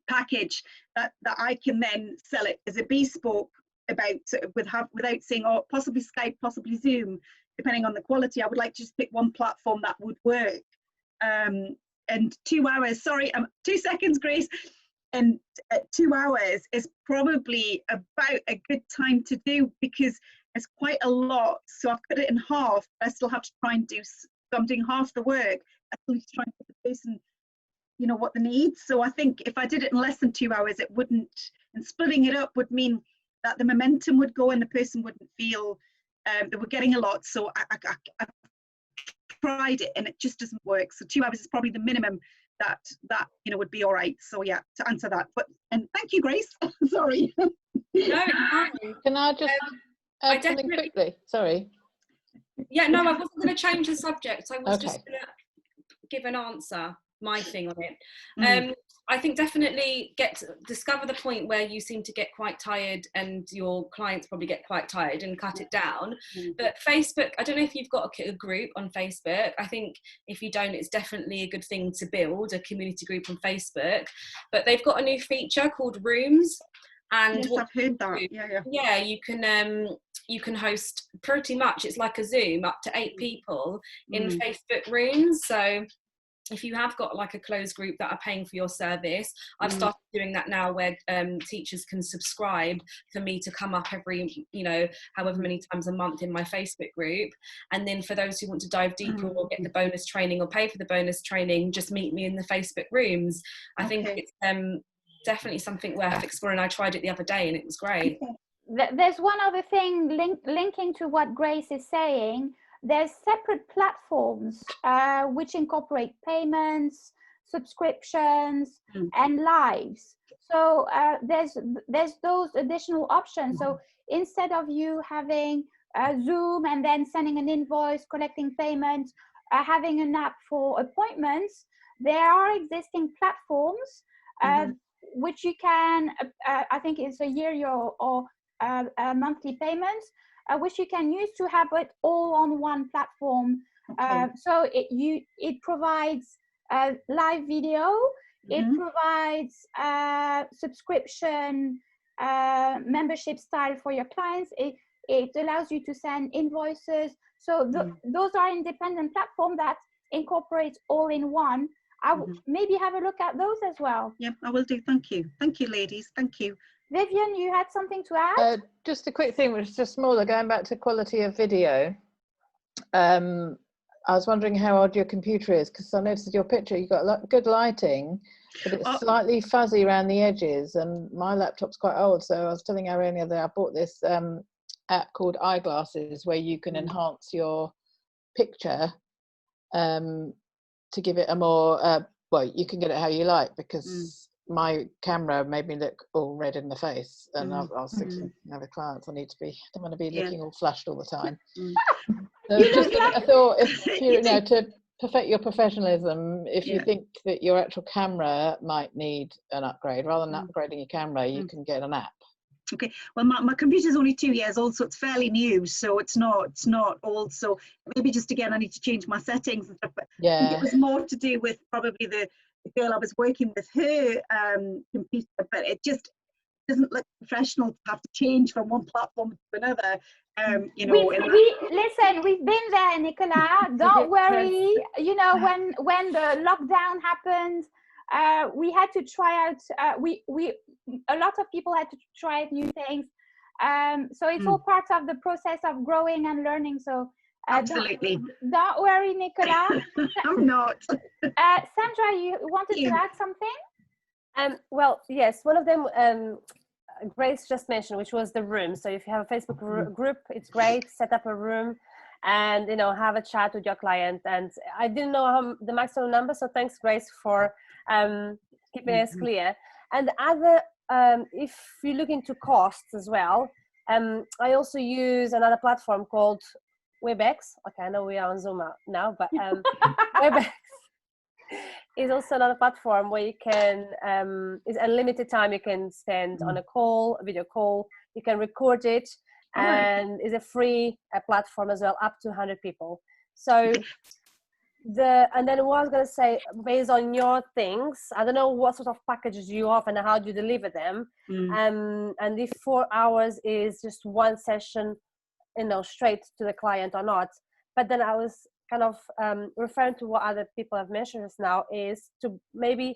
package that I can then sell it as a bespoke without saying, oh, possibly Skype, possibly Zoom, depending on the quality. I would like to just pick one platform that would work. And 2 hours, sorry, 2 seconds, Grace. And 2 hours is probably about a good time to do, because it's quite a lot. So I've cut it in half, but I still have to try and do, so I'm doing half the work. I still need to try and give the person, you know, what they need. So I think if I did it in less than 2 hours, it wouldn't, and splitting it up would mean that the momentum would go and the person wouldn't feel they were getting a lot. So I've tried it and it just doesn't work. So 2 hours is probably the minimum that you know would be all right. So yeah, to answer that. But and thank you, Grace. Sorry. No, it's fine. Can I just add something quickly? Sorry. Yeah, no, I wasn't going to change the subject. I was Okay. just going to give an answer, my thing on it. I think definitely discover the point where you seem to get quite tired and your clients probably get quite tired and cut it down. But Facebook, I don't know if you've got a group on Facebook. I think if you don't, it's definitely a good thing to build a community group on Facebook. But they've got a new feature called Rooms. And yes, I've heard that. Yeah, you can host pretty much, it's like a Zoom, up to 8 people in Facebook rooms. So if you have got like a closed group that are paying for your service, I've started doing that now where teachers can subscribe for me to come up every, you know, however many times a month in my Facebook group. And then for those who want to dive deeper or get the bonus training or pay for the bonus training, just meet me in the Facebook rooms. I think it's definitely something worth exploring. I tried it the other day and it was great. There's one other thing linking to what Grace is saying. There's separate platforms which incorporate payments, subscriptions, and lives. So there's those additional options. So instead of you having Zoom and then sending an invoice, collecting payments, having an app for appointments, there are existing platforms which you can, I think it's a yearly or monthly payments, which you can use to have it all on one platform. So it provides live video, it provides subscription membership style for your clients, it allows you to send invoices. So those are independent platforms that incorporate all in one. I would maybe have a look at those as well. Yeah, I will do. Thank you, ladies. Thank you. Vivian, you had something to add? Just a quick thing, which is just smaller, going back to quality of video. I was wondering how old your computer is, because I noticed your picture, you've got good lighting, but it's slightly fuzzy around the edges, and my laptop's quite old, so I was telling Ariane the other day, I bought this app called Eyeglasses, where you can enhance your picture to give it a more, well, you can get it how you like, because my camera made me look all red in the face, and I was thinking, the clients, I don't want to be looking all flushed all the time. So just I thought, if you know, to perfect your professionalism, if you think that your actual camera might need an upgrade, rather than upgrading your camera, you can get an app. Okay, well, my computer's only 2 years old, so it's fairly new, so it's not old. So maybe just again, I need to change my settings and stuff. But I think it was more to do with probably the girl I was working with, her computer, but it just doesn't look professional to have to change from one platform to another. You know, listen, we've been there, Nicola. Don't worry. You know, when the lockdown happened, we had to try out. A lot of people had to try out new things. So it's all part of the process of growing and learning. So absolutely. Don't worry, Nicola. I'm not. Sandra, you wanted to add something? Well, yes, one of them Grace just mentioned, which was the room. So if you have a Facebook group, it's great. Set up a room and, you know, have a chat with your client. And I didn't know the maximum number, so thanks, Grace, for keeping us clear. And other, if you look into costs as well, I also use another platform called WebEx. Okay, I know we are on Zoom now, but WebEx is also another platform where you can, it's unlimited time you can spend on a video call. You can record it, and it's a free platform as well, up to 100 people. So and then what I was going to say, based on your things, I don't know what sort of packages you offer and how do you deliver them. And if 4 hours is just one session, you know, straight to the client or not. But then I was kind of referring to what other people have mentioned just now, is to maybe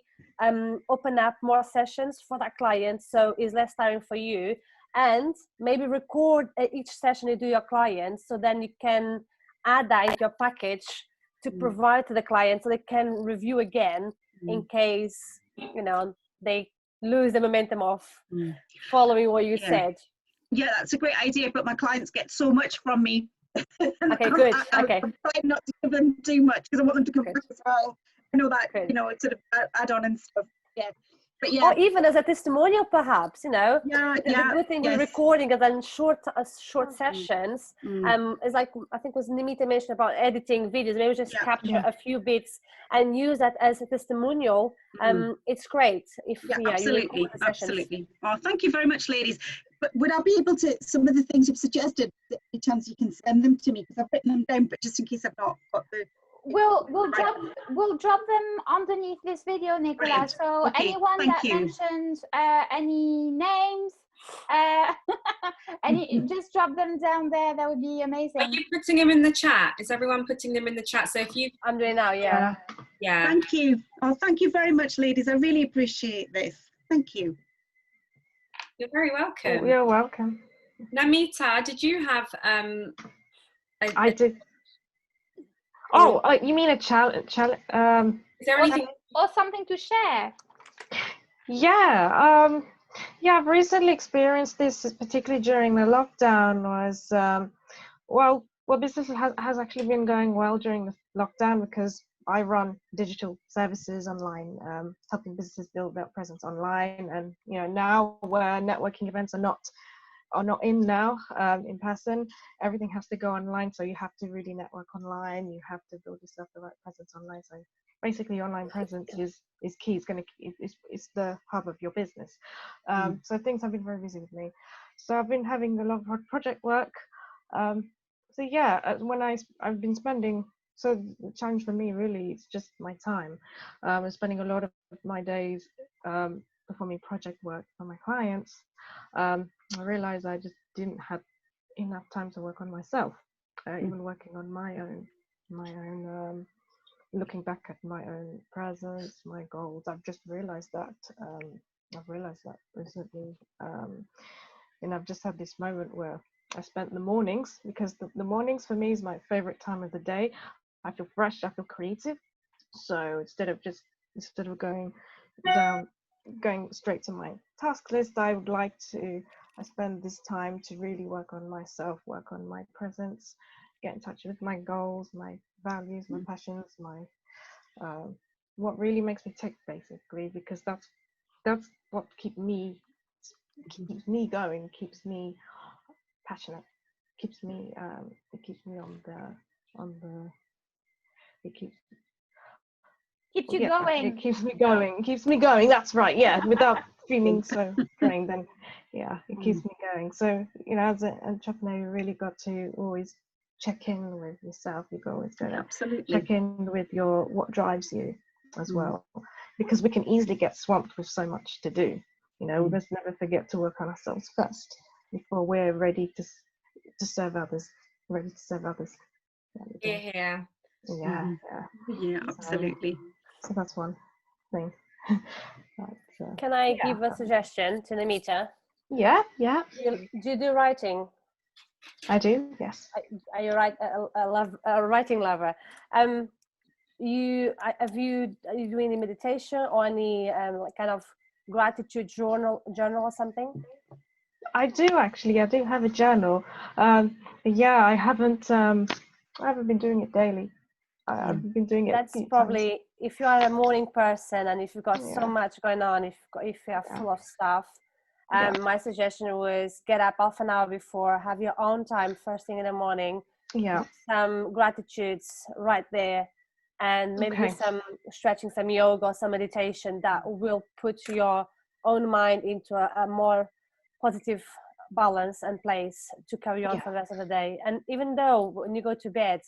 open up more sessions for that client, so it's less tiring for you, and maybe record each session you do your clients, so then you can add that into your package to provide to the client so they can review again in case, you know, they lose the momentum of following what you said. Yeah, that's a great idea, but my clients get so much from me. Okay, good. I'm trying not to give them too much because I want them to come Good. back as well. I know that, Good. you know, it's sort of add on and stuff. Yeah. But yeah. Or even as a testimonial, perhaps, you know. Yeah, because the good thing with recording and then short sessions, is like, I think was Nimita mentioned about editing videos, maybe just capture a few bits and use that as a testimonial. It's great if absolutely, absolutely. Oh, thank you very much, ladies. But would I be able to, some of the things you've suggested, any chance you can send them to me, because I've written them down, but just in case I've not got the... We'll drop them underneath this video, Nicola. Brilliant. So anyone that mentions any names, just drop them down there. That would be amazing. Are you putting them in the chat? Is everyone putting them in the chat? So if you... I'm doing now, yeah. Thank you. Oh, thank you very much, ladies. I really appreciate this. Thank you. You're very welcome. You're welcome. Namita, did you have... I did. Oh, you mean a challenge? Is there anything or something to share? Yeah, I've recently experienced this, particularly during the lockdown. Was well, business has actually been going well during the lockdown because I run digital services online, helping businesses build their presence online. And you know, now where networking events are not in now, in person, everything has to go online, so you have to really network online, you have to build yourself the right presence online. So basically online presence is key. It's the hub of your business. So things have been very busy with me, so I've been having a lot of project work. So yeah, when I've been spending, so the challenge for me really is just my time. I'm spending a lot of my days performing project work for my clients. I realized I just didn't have enough time to work on myself, even working on my own, looking back at my own presence, my goals. I've just realized that. I've realized that recently, and I've just had this moment where I spent the mornings, because the mornings for me is my favorite time of the day. I feel fresh, I feel creative. So instead of going straight to my task list, I spend this time to really work on myself, work on my presence, get in touch with my goals, my values, my passions, my what really makes me tick, basically, because that's what keeps me going, keeps me passionate, keeps me it keeps me keeps you going. It keeps me going. That's right. Yeah, without feeling so drained, then it keeps me going. So you know, as an entrepreneur, you really got to always check in with yourself. You've always got to check in with what drives you as well, because we can easily get swamped with so much to do. You know, we must never forget to work on ourselves first before we're ready to serve others. Yeah. Absolutely. So that's one thing. Can I give a suggestion to Namita? Yeah. Do you do writing? I do, yes. Are you a writing lover? Are you doing any meditation or any kind of gratitude journal or something? I do actually. I do have a journal. Yeah, I haven't been doing it daily. I've been doing it. That's probably if you are a morning person and if you've got so much going on, if you are full of stuff. My suggestion was get up half an hour before, have your own time first thing in the morning. Yeah. Some gratitudes right there, and maybe do some stretching, some yoga or some meditation that will put your own mind into a more positive balance and place to carry on for the rest of the day. And even though when you go to bed,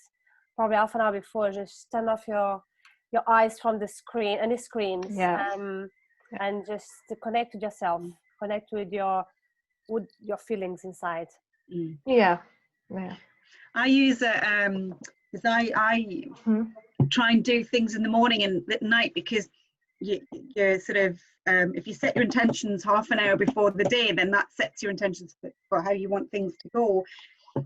probably half an hour before, just turn off your eyes from the screen and the screens, and just to connect with yourself, connect with your feelings inside. I use because I try and do things in the morning and at night, because you sort of, if you set your intentions half an hour before the day, then that sets your intentions for how you want things to go.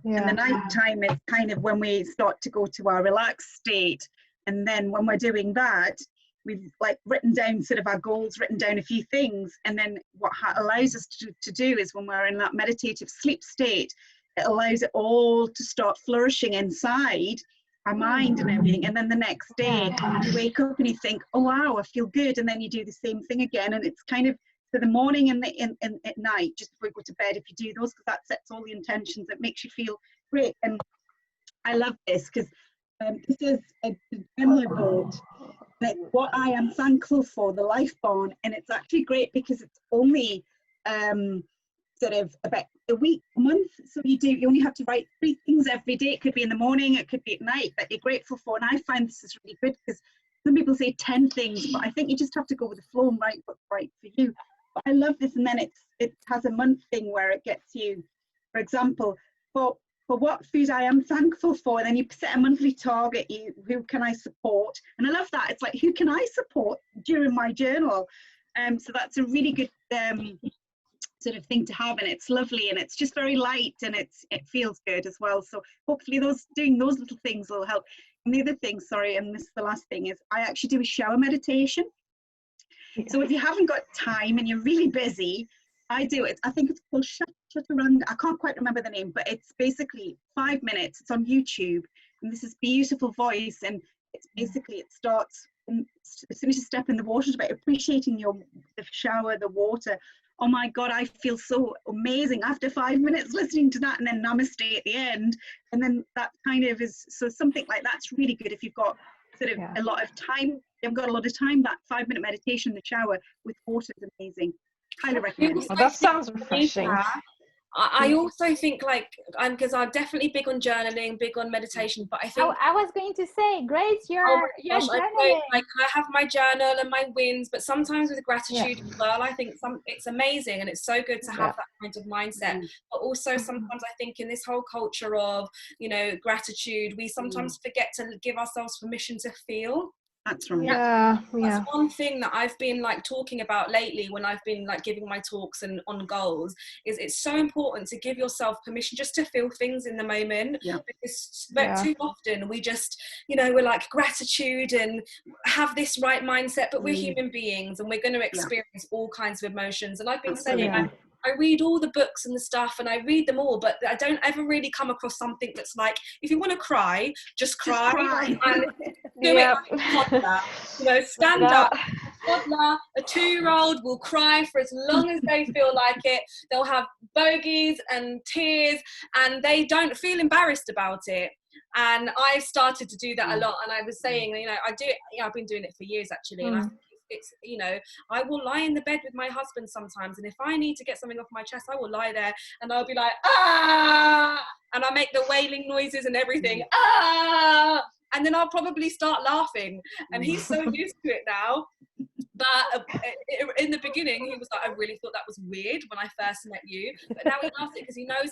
And the night time is kind of when we start to go to our relaxed state. And then when we're doing that, we've like written down sort of our goals, written down a few things. And then what allows us to do is when we're in that meditative sleep state, it allows it all to start flourishing inside our mind and everything. And then the next day you wake up and you think, oh wow, I feel good. And then you do the same thing again. And it's kind of for the morning and at night, just before you go to bed, if you do those, because that sets all the intentions, it makes you feel great. And I love this because this is a journal board. What I am thankful for, the Life Barn, and it's actually great because it's only sort of about a week, a month. So you only have to write 3 things every day. It could be in the morning, it could be at night that you're grateful for. And I find this is really good because some people say 10 things, but I think you just have to go with the flow and write what's right for you. But I love this. And then it has a month thing where it gets you, for example, for what food I am thankful for. And then you set a monthly target, who can I support? And I love that. It's like, who can I support during my journal? So that's a really good sort of thing to have, and it's lovely, and it's just very light, and it feels good as well. So hopefully doing those little things will help. And the other thing, sorry, and this is the last thing, is I actually do a shower meditation. So if you haven't got time and you're really busy, I do it. I think it's called Chaturanga. I can't quite remember the name, but it's basically 5 minutes. It's on YouTube, and this is beautiful voice, and it's basically, it starts as soon as you step in the water. It's about appreciating the shower, the water. Oh my God, I feel so amazing after 5 minutes listening to that, and then namaste at the end. And then that kind of is, so something like that's really good if you've got sort of a lot of time. You've got a lot of time. That 5 minute meditation in the shower with water is amazing. Highly recommend it. Oh, that sounds refreshing. I also think, like, because I'm definitely big on journaling, big on meditation, but I think I was going to say, Grace, you're journaling. Like, I have my journal and my wins, but sometimes with gratitude as well, I think it's amazing, and it's so good to have that kind of mindset. But also sometimes I think in this whole culture of, gratitude, we sometimes forget to give ourselves permission to feel. That's right. That's one thing that I've been like talking about lately when I've been like giving my talks and on goals, is it's so important to give yourself permission just to feel things in the moment. Because too often we just, we're like gratitude and have this right mindset, but we're human beings and we're going to experience all kinds of emotions. And I've been saying, I read all the books and the stuff, and I read them all, but I don't ever really come across something that's like, if you want to cry, just cry. And do it like a toddler. Stand up. A toddler, a 2-year-old will cry for as long as they feel like it. They'll have bogies and tears, and they don't feel embarrassed about it. And I've started to do that a lot. And I was saying, I do it. I've been doing it for years actually, and I think it's, I will lie in the bed with my husband sometimes, and if I need to get something off my chest, I will lie there and I'll be like, ah, and I make the wailing noises and everything, ah, and then I'll probably start laughing, and he's so used to it now. But in the beginning, he was like, I really thought that was weird when I first met you. But now he loves it because he knows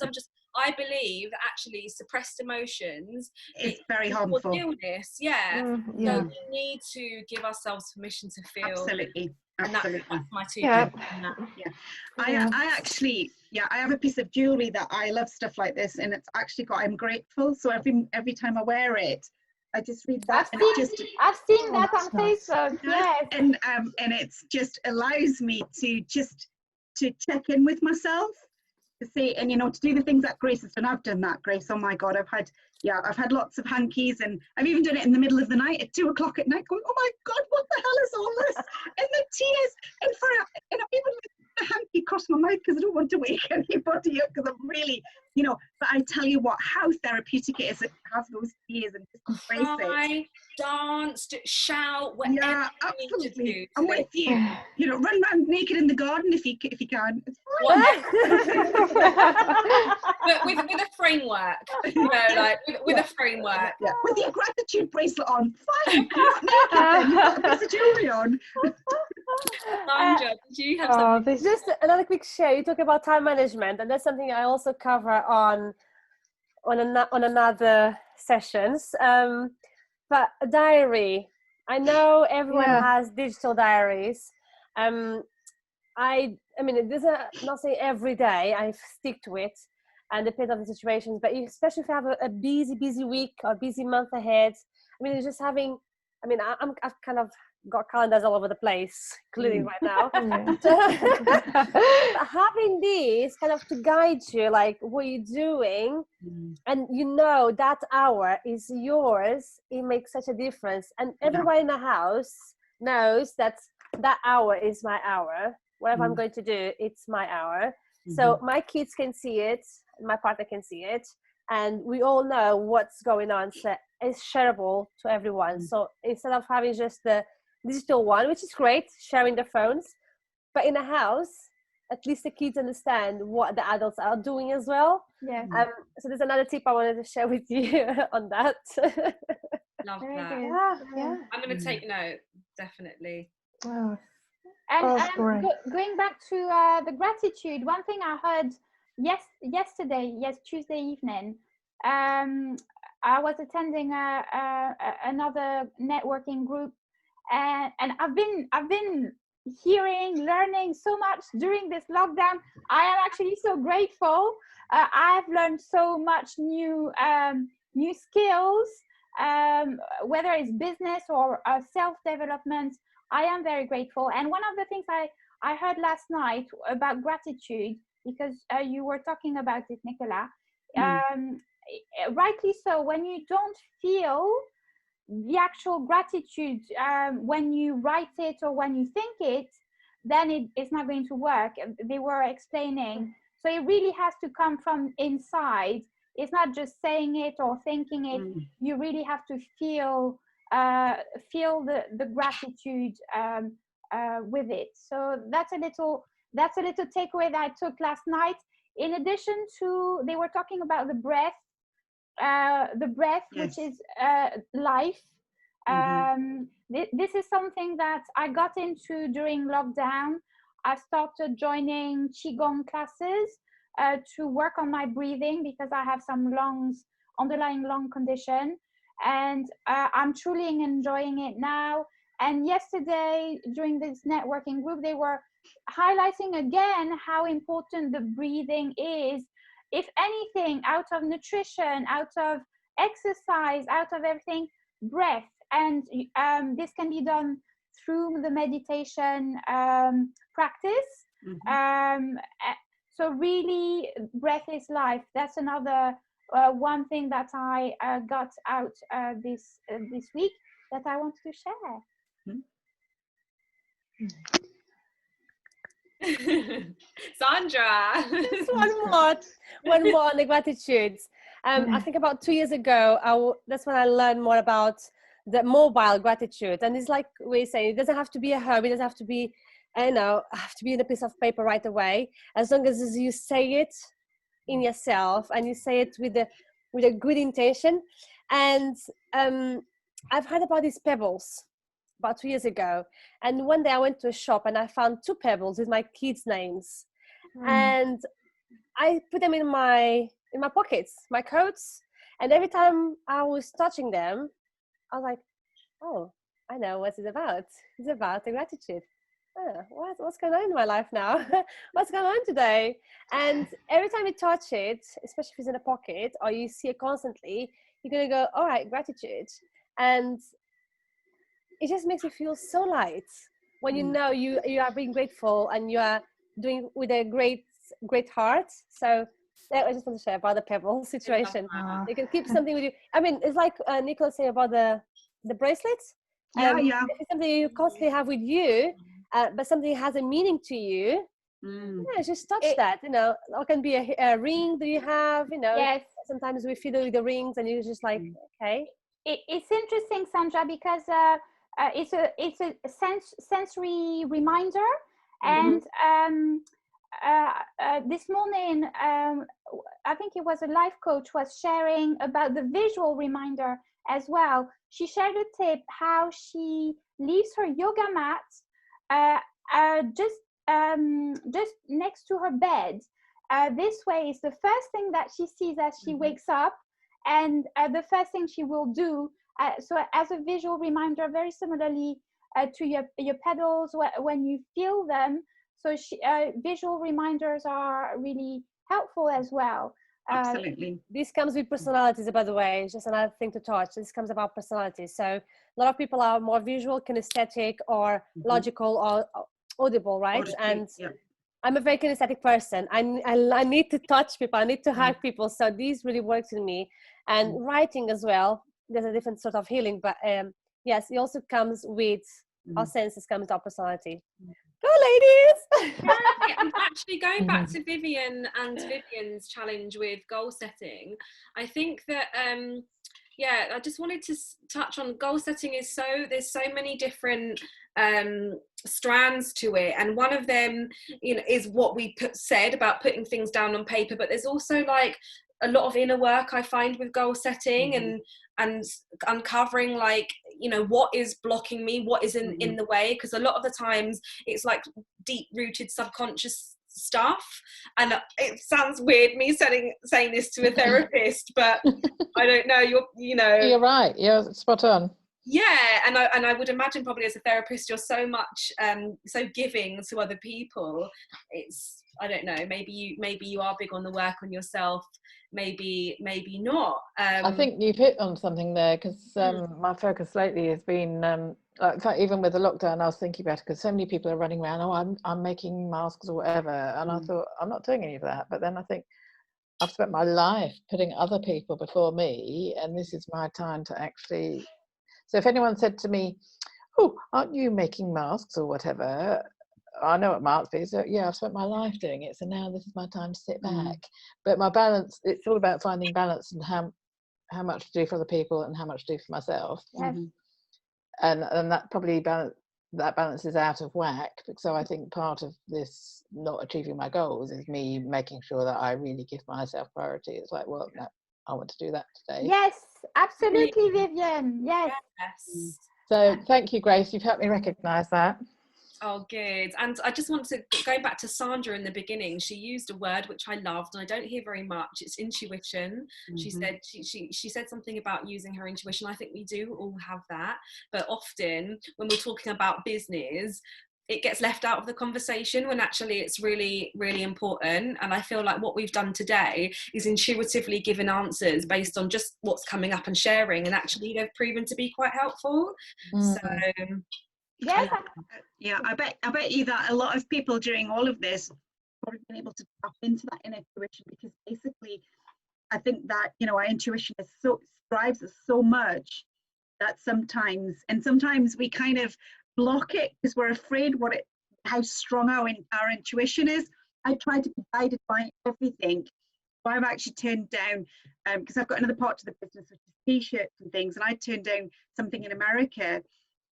I believe that actually suppressed emotions, it's very harmful. Illness, So we need to give ourselves permission to feel. Absolutely. And that's my 2 I actually, I have a piece of jewelry that I love stuff like this, and it's actually got I'm grateful. So every time I wear it, I just read that. I've seen that on Facebook. Yes. And it's just allows me to check in with myself, to say, and to do the things that Grace has done. I've done that, Grace. Oh my God, I've had lots of hankies, and I've even done it in the middle of the night at 2 o'clock at night, going, oh my God, what the hell is all this? And the tears, and I've even let the hanky across my mouth because I don't want to wake anybody up, because I'm really, but I tell you what, how therapeutic it is to have those tears and just embrace it. Dance, shout, whatever. Yeah, absolutely. I'm with you. Run around naked in the garden if you can. It's but with a framework, with a framework. Yeah. With your gratitude bracelet on, fine. You're not naked then. You've got a piece of jewelry on. Sandra, did you have something? Just another quick share. You talk about time management, and that's something I also cover on another sessions. But a diary, I know everyone Yeah. has digital diaries. I mean, it doesn't, not say every day I stick to it, and depends on the situations. But especially if you have a busy week or busy month ahead. I mean, it's just having. I mean, I've kind of got calendars all over the place, including right now. But having these kind of to guide you, like what you're doing, and you know that hour is yours, it makes such a difference. And everyone in the house knows that that hour is my hour. Whatever I'm going to do, it's my hour. So my kids can see it, my partner can see it, and we all know what's going on. So it's shareable to everyone. So instead of having just the digital one, which is great, sharing the phones, but in a house, at least the kids understand what the adults are doing as well. Yes. So there's another tip I wanted to share with you on that. Love Very that. good. Yeah. I'm going to take note, definitely. Wow. And That's great. going back to the gratitude, one thing I heard Tuesday evening, I was attending another networking group, and I've been learning so much during this lockdown. I am actually so grateful. I've learned so much new skills, whether it's business or self-development. I am very grateful. And one of the things I heard last night about gratitude, because you were talking about it, Nicola, rightly so, when you don't feel the actual gratitude, when you write it or when you think it, then it's not going to work. They were explaining. So it really has to come from inside. It's not just saying it or thinking it. You really have to feel the gratitude with it. So that's a little takeaway that I took last night. In addition to, they were talking about the breath, which is life. This is something that I got into during lockdown. I started joining Qigong classes to work on my breathing, because I have some underlying lung condition, and I'm truly enjoying it now. And yesterday during this networking group, they were highlighting again how important the breathing is. If anything, out of nutrition, out of exercise, out of everything, breath. And this can be done through the meditation practice. So really, breath is life. That's another one thing that I got out this week that I want to share. Sandra. Just one more on the gratitudes. I think about 2 years ago, that's when I learned more about the mobile gratitude. And it's like we say, it doesn't have to be a hobby, it doesn't have to be, have to be in a piece of paper right away. As long as you say it in yourself and you say it with a good intention. And I've heard about these pebbles about 2 years ago, and one day I went to a shop and I found 2 pebbles with my kids' names, and I put them in my pockets, my coats, and every time I was touching them, I was like, oh, I know what it's about. It's about the gratitude. What's going on in my life now? What's going on today? And every time you touch it, especially if it's in a pocket or you see it constantly, you're going to go, all right, gratitude. And it just makes you feel so light when you know you are being grateful and you are doing with a great heart. So I just want to share about the pebble situation. You can keep something with you. I mean, it's like Nicola said about the bracelets. It's something you constantly have with you, but something has a meaning to you. Just touch that. It can be a ring that you have. Yes. Sometimes we fiddle with the rings, and you're just like, okay. It's interesting, Sandra, because it's a sensory reminder, and this morning, I think it was a life coach was sharing about the visual reminder as well. She shared a tip how she leaves her yoga mat just next to her bed. This way, it's the first thing that she sees as she wakes up, and the first thing she will do So as a visual reminder, very similarly to your pedals when you feel them. So visual reminders are really helpful as well. Absolutely. This comes with personalities, by the way. It's just another thing to touch. This comes about personality. So a lot of people are more visual, kinesthetic, or logical, or audible, right? Auditory, And yeah. I'm a very kinesthetic person. I need to touch people. I need to hug people. So these really works in me. And writing as well, there's a different sort of healing. But yes, it also comes with our senses, comes with our personality. Go, ladies! And actually, going back to Vivian and Vivian's challenge with goal setting, I think that I just wanted to touch on goal setting. There's so many different strands to it, and one of them, is what we said about putting things down on paper, but there's also like a lot of inner work I find with goal setting and uncovering what is blocking me, what is in the way, because a lot of the times it's like deep rooted subconscious stuff, and it sounds weird me saying this to a therapist, but I don't know, you're right, you're spot on. And I would imagine probably as a therapist you're so much so giving to other people. It's, I don't know, maybe you are big on the work on yourself, maybe not. I think you've hit on something there, because my focus lately has been in fact, even with the lockdown, I was thinking about it, because so many people are running around, I'm making masks or whatever, and I thought, I'm not doing any of that. But then I think I've spent my life putting other people before me, and this is my time to actually. So if anyone said to me, oh, aren't you making masks or whatever, I know what masks is. So yeah, I've spent my life doing it, so now this is my time to sit back. But my balance, it's all about finding balance, and how much to do for other people and how much to do for myself. And that probably balance is out of whack. So I think part of this not achieving my goals is me making sure that I really give myself priority. It's like, well, no, I want to do that today. Yes, absolutely, Vivian. Yes. So thank you, Grace. You've helped me recognise that. Oh, good. And I just want to go back to Sandra in the beginning. She used a word which I loved, and I don't hear very much. It's intuition. She said she said something about using her intuition. I think we do all have that, but often when we're talking about business, it gets left out of the conversation when actually it's really, really important. And I feel like what we've done today is intuitively given answers based on just what's coming up and sharing, and actually they've proven to be quite helpful. So yes, I bet you that a lot of people during all of this have probably been able to tap into that inner intuition, because basically I think that our intuition is drives us so much that sometimes we kind of block it because we're afraid how strong our intuition is. I try to be guided by everything. I've actually turned down, because I've got another part to the business, which is t-shirts and things, and I turned down something in America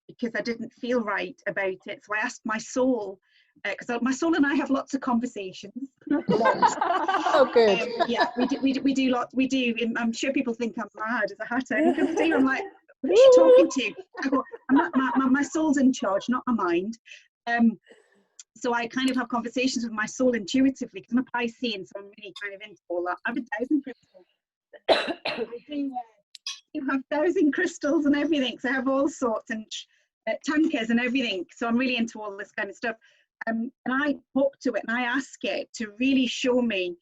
because I didn't feel right about it. So I asked my soul, because my soul and I have lots of conversations. Oh, good. Yeah, we do lots. We do. I'm sure people think I'm mad as a hatter. I'm like, what are you talking to? I go, I'm not, my soul's in charge, not my mind. So I kind of have conversations with my soul intuitively, because I'm a Piscean, so I'm really kind of into all that. I have 1,000 crystals. I do have 1,000 crystals and everything. So I have all sorts, and tankas and everything. So I'm really into all this kind of stuff. And I talk to it and I ask it to really show me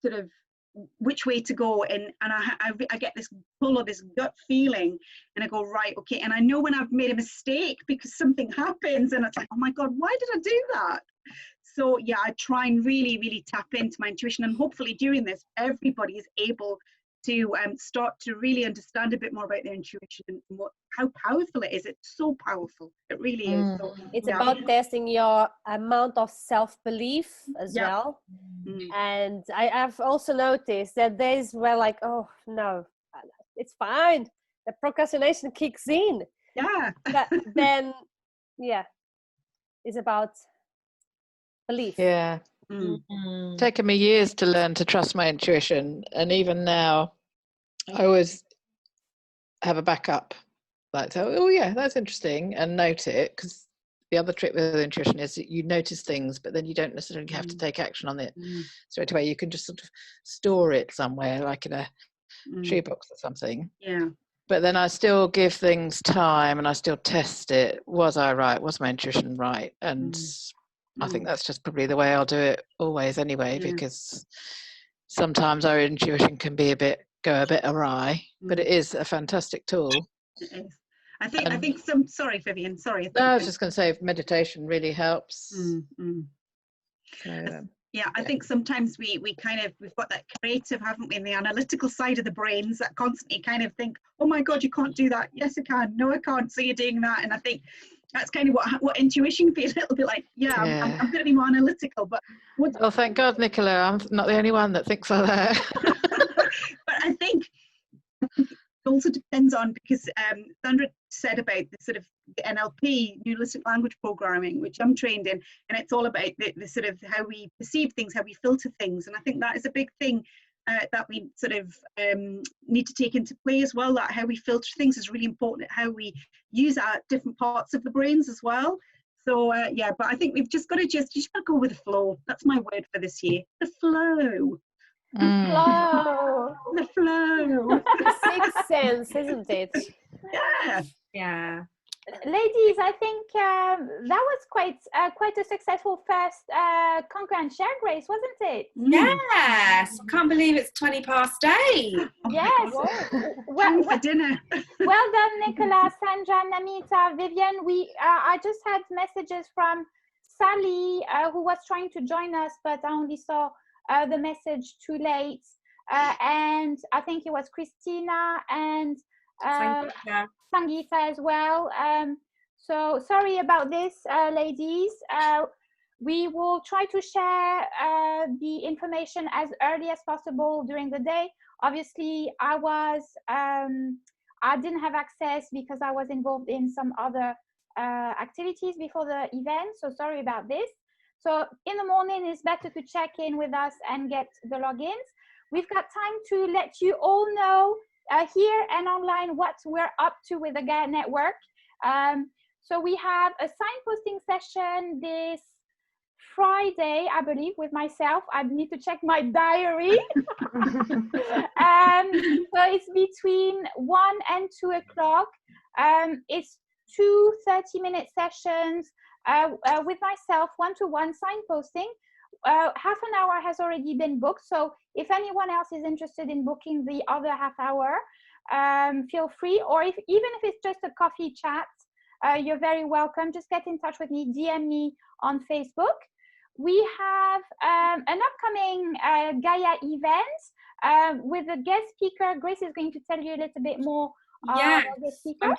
sort of which way to go, and I get this pull or this gut feeling, and I go, right, okay. And I know when I've made a mistake because something happens, and it's like, oh my God, why did I do that? So yeah, I try and really, really tap into my intuition, and hopefully during this, everybody is able to start to really understand a bit more about their intuition and how powerful it is. It's so powerful. It really is. So, it's about testing your amount of self-belief as well. And I've also noticed that days where like, oh no, it's fine, the procrastination kicks in. But then it's about belief. Taken me years to learn to trust my intuition, and even now I always have a backup, like, oh yeah, that's interesting, and note it, because the other trick with intuition is that you notice things, but then you don't necessarily have to take action on it straight away. You can just sort of store it somewhere, like in a shoebox or something. but then I still give things time and I still test it. Was I right? Was my intuition right? And I think that's just probably the way I'll do it always anyway, because sometimes our intuition can be go a bit awry, but it is a fantastic tool. It is. I think sorry, Vivian, sorry. No, I was just going to say meditation really helps. So, yeah, I think sometimes we've got that creative, haven't we, in the analytical side of the brains that constantly kind of think, oh my God, you can't do that. Yes, I can. No, I can't. So you're doing that. And I think that's kind of what intuition feels a little bit like. I'm going to be more analytical. But well, thank God, Nicola, I'm not the only one that thinks like that. But I think it also depends on, because Sandra said about the sort of the NLP, Neuro Linguistic Language Programming, which I'm trained in, and it's all about the sort of how we perceive things, how we filter things, and I think that is a big thing that we sort of need to take into play as well. That how we filter things is really important. How we use our different parts of the brains as well. So yeah, but I think we've just got to you just got to go with the flow. That's my word for this year. The flow. Flow. The flow. The sixth sense, isn't it? Yeah. Ladies, I think that was quite a successful first Conquer and Share, Grace, wasn't it? Yes, I can't believe it's 20 past 8. Yes. Time for dinner. Well done, Nicola, Sandra, Namita, Vivian. I just had messages from Sally, who was trying to join us, but I only saw the message too late. And I think it was Christina and Sangeeta as well. So sorry about this, ladies. We will try to share the information as early as possible during the day. Obviously, I didn't have access because I was involved in some other activities before the event. So sorry about this. So in the morning, it's better to check in with us and get the logins. We've got time to let you all know here and online what we're up to with the Gaia Network. So we have a signposting session this Friday, I believe, with myself. I need to check my diary. So it's between 1 and 2 o'clock. It's 2 30-minute sessions with myself, one-to-one signposting. Half an hour has already been booked, so if anyone else is interested in booking the other half hour, feel free, or even if it's just a coffee chat, you're very welcome. Just get in touch with me, DM me on Facebook. We have an upcoming Gaia event with a guest speaker. Grace is going to tell you a little bit more about the speaker.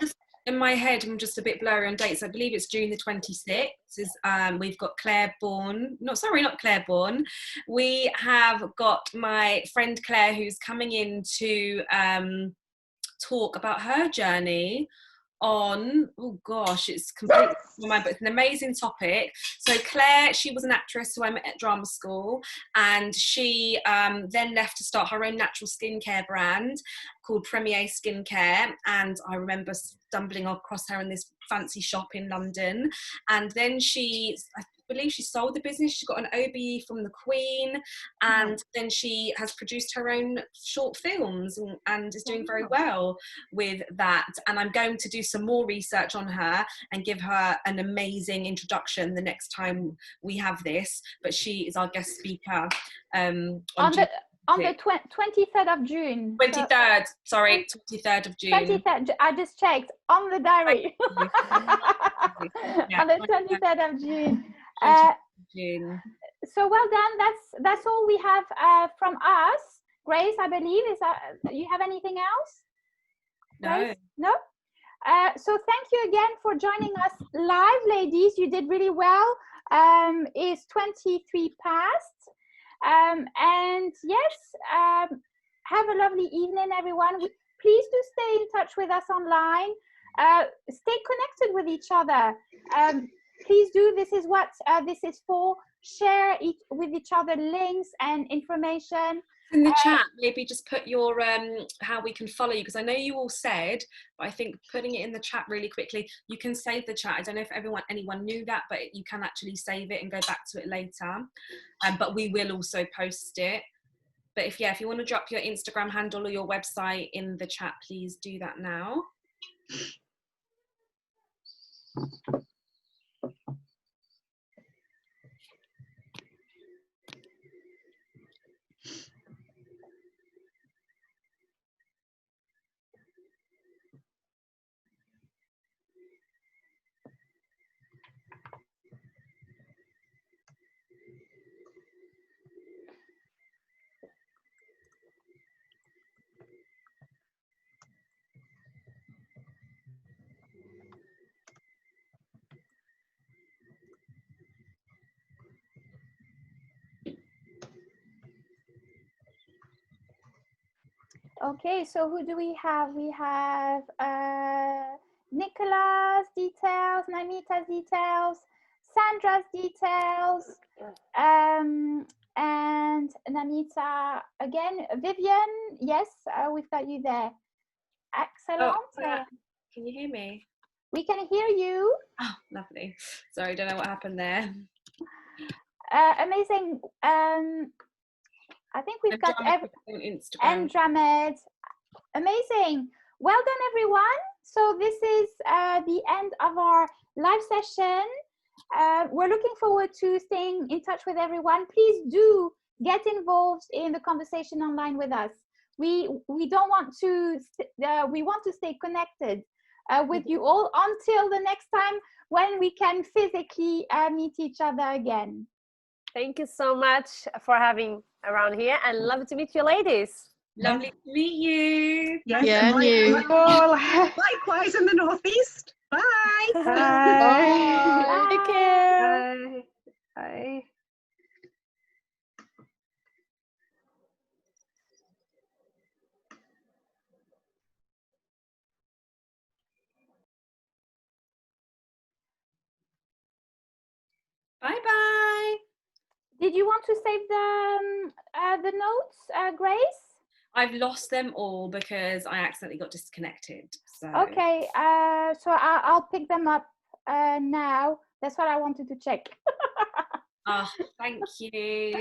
In my head, I'm just a bit blurry on dates. I believe it's June the 26th. We've got Claire Bourne. Not Claire Bourne. We have got my friend Claire, who's coming in to talk about her journey on, oh gosh, it's completely my mind, but it's an amazing topic. So Claire, she was an actress who I met at drama school, and she then left to start her own natural skincare brand called Premier Skincare, and I remember stumbling across her in this fancy shop in London, and then I believe she sold the business. She got an OBE from the Queen, and then she has produced her own short films and is doing very well with that. And I'm going to do some more research on her and give her an amazing introduction the next time we have this. But she is our guest speaker on the 23rd of June. 23rd, sorry, 23rd of June. 23rd, I just checked on the diary. On the 23rd of June. So well done. That's all we have from us. Grace, I believe, you have anything else? Grace? No. So thank you again for joining us live, ladies. You did really well. It's 23 past. And yes, have a lovely evening, everyone. Please do stay in touch with us online. Stay connected with each other. Please do. This is what this is for. Share with each other links and information. In the chat, maybe just put your how we can follow you, because I know you all said, but I think putting it in the chat really quickly, you can save the chat. I don't know if anyone knew that, but you can actually save it and go back to it later. But we will also post it. But if you want to drop your Instagram handle or your website in the chat, please do that now. Okay, so who do we have? We have Nicola's details, Namita's details, Sandra's details, and Namita again. Vivian, yes, we've got you there. Excellent. Can you hear me? We can hear you. Oh, lovely. Sorry, don't know what happened there. Amazing. I think we've got Instagram. Dramed. Amazing. Well done, everyone. So this is the end of our live session. We're looking forward to staying in touch with everyone. Please do get involved in the conversation online with us. We don't want to. We want to stay connected with you all until the next time when we can physically meet each other again. Thank you so much for having around here, and love to meet you ladies. Lovely to meet you. Yes, Yeah, and you. Likewise in the Northeast. Bye. Bye. Bye. Take care. Bye. Bye. Bye-bye. Did you want to save the notes, Grace? I've lost them all because I accidentally got disconnected. So. Okay, so I'll pick them up now. That's what I wanted to check. Oh, thank you.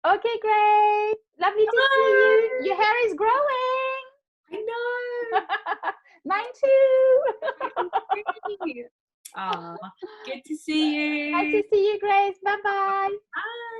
Okay, great. Lovely to see you. Your hair is growing. I know. Mine too. Good to see you. Nice to see you, Grace. Bye-bye. Bye.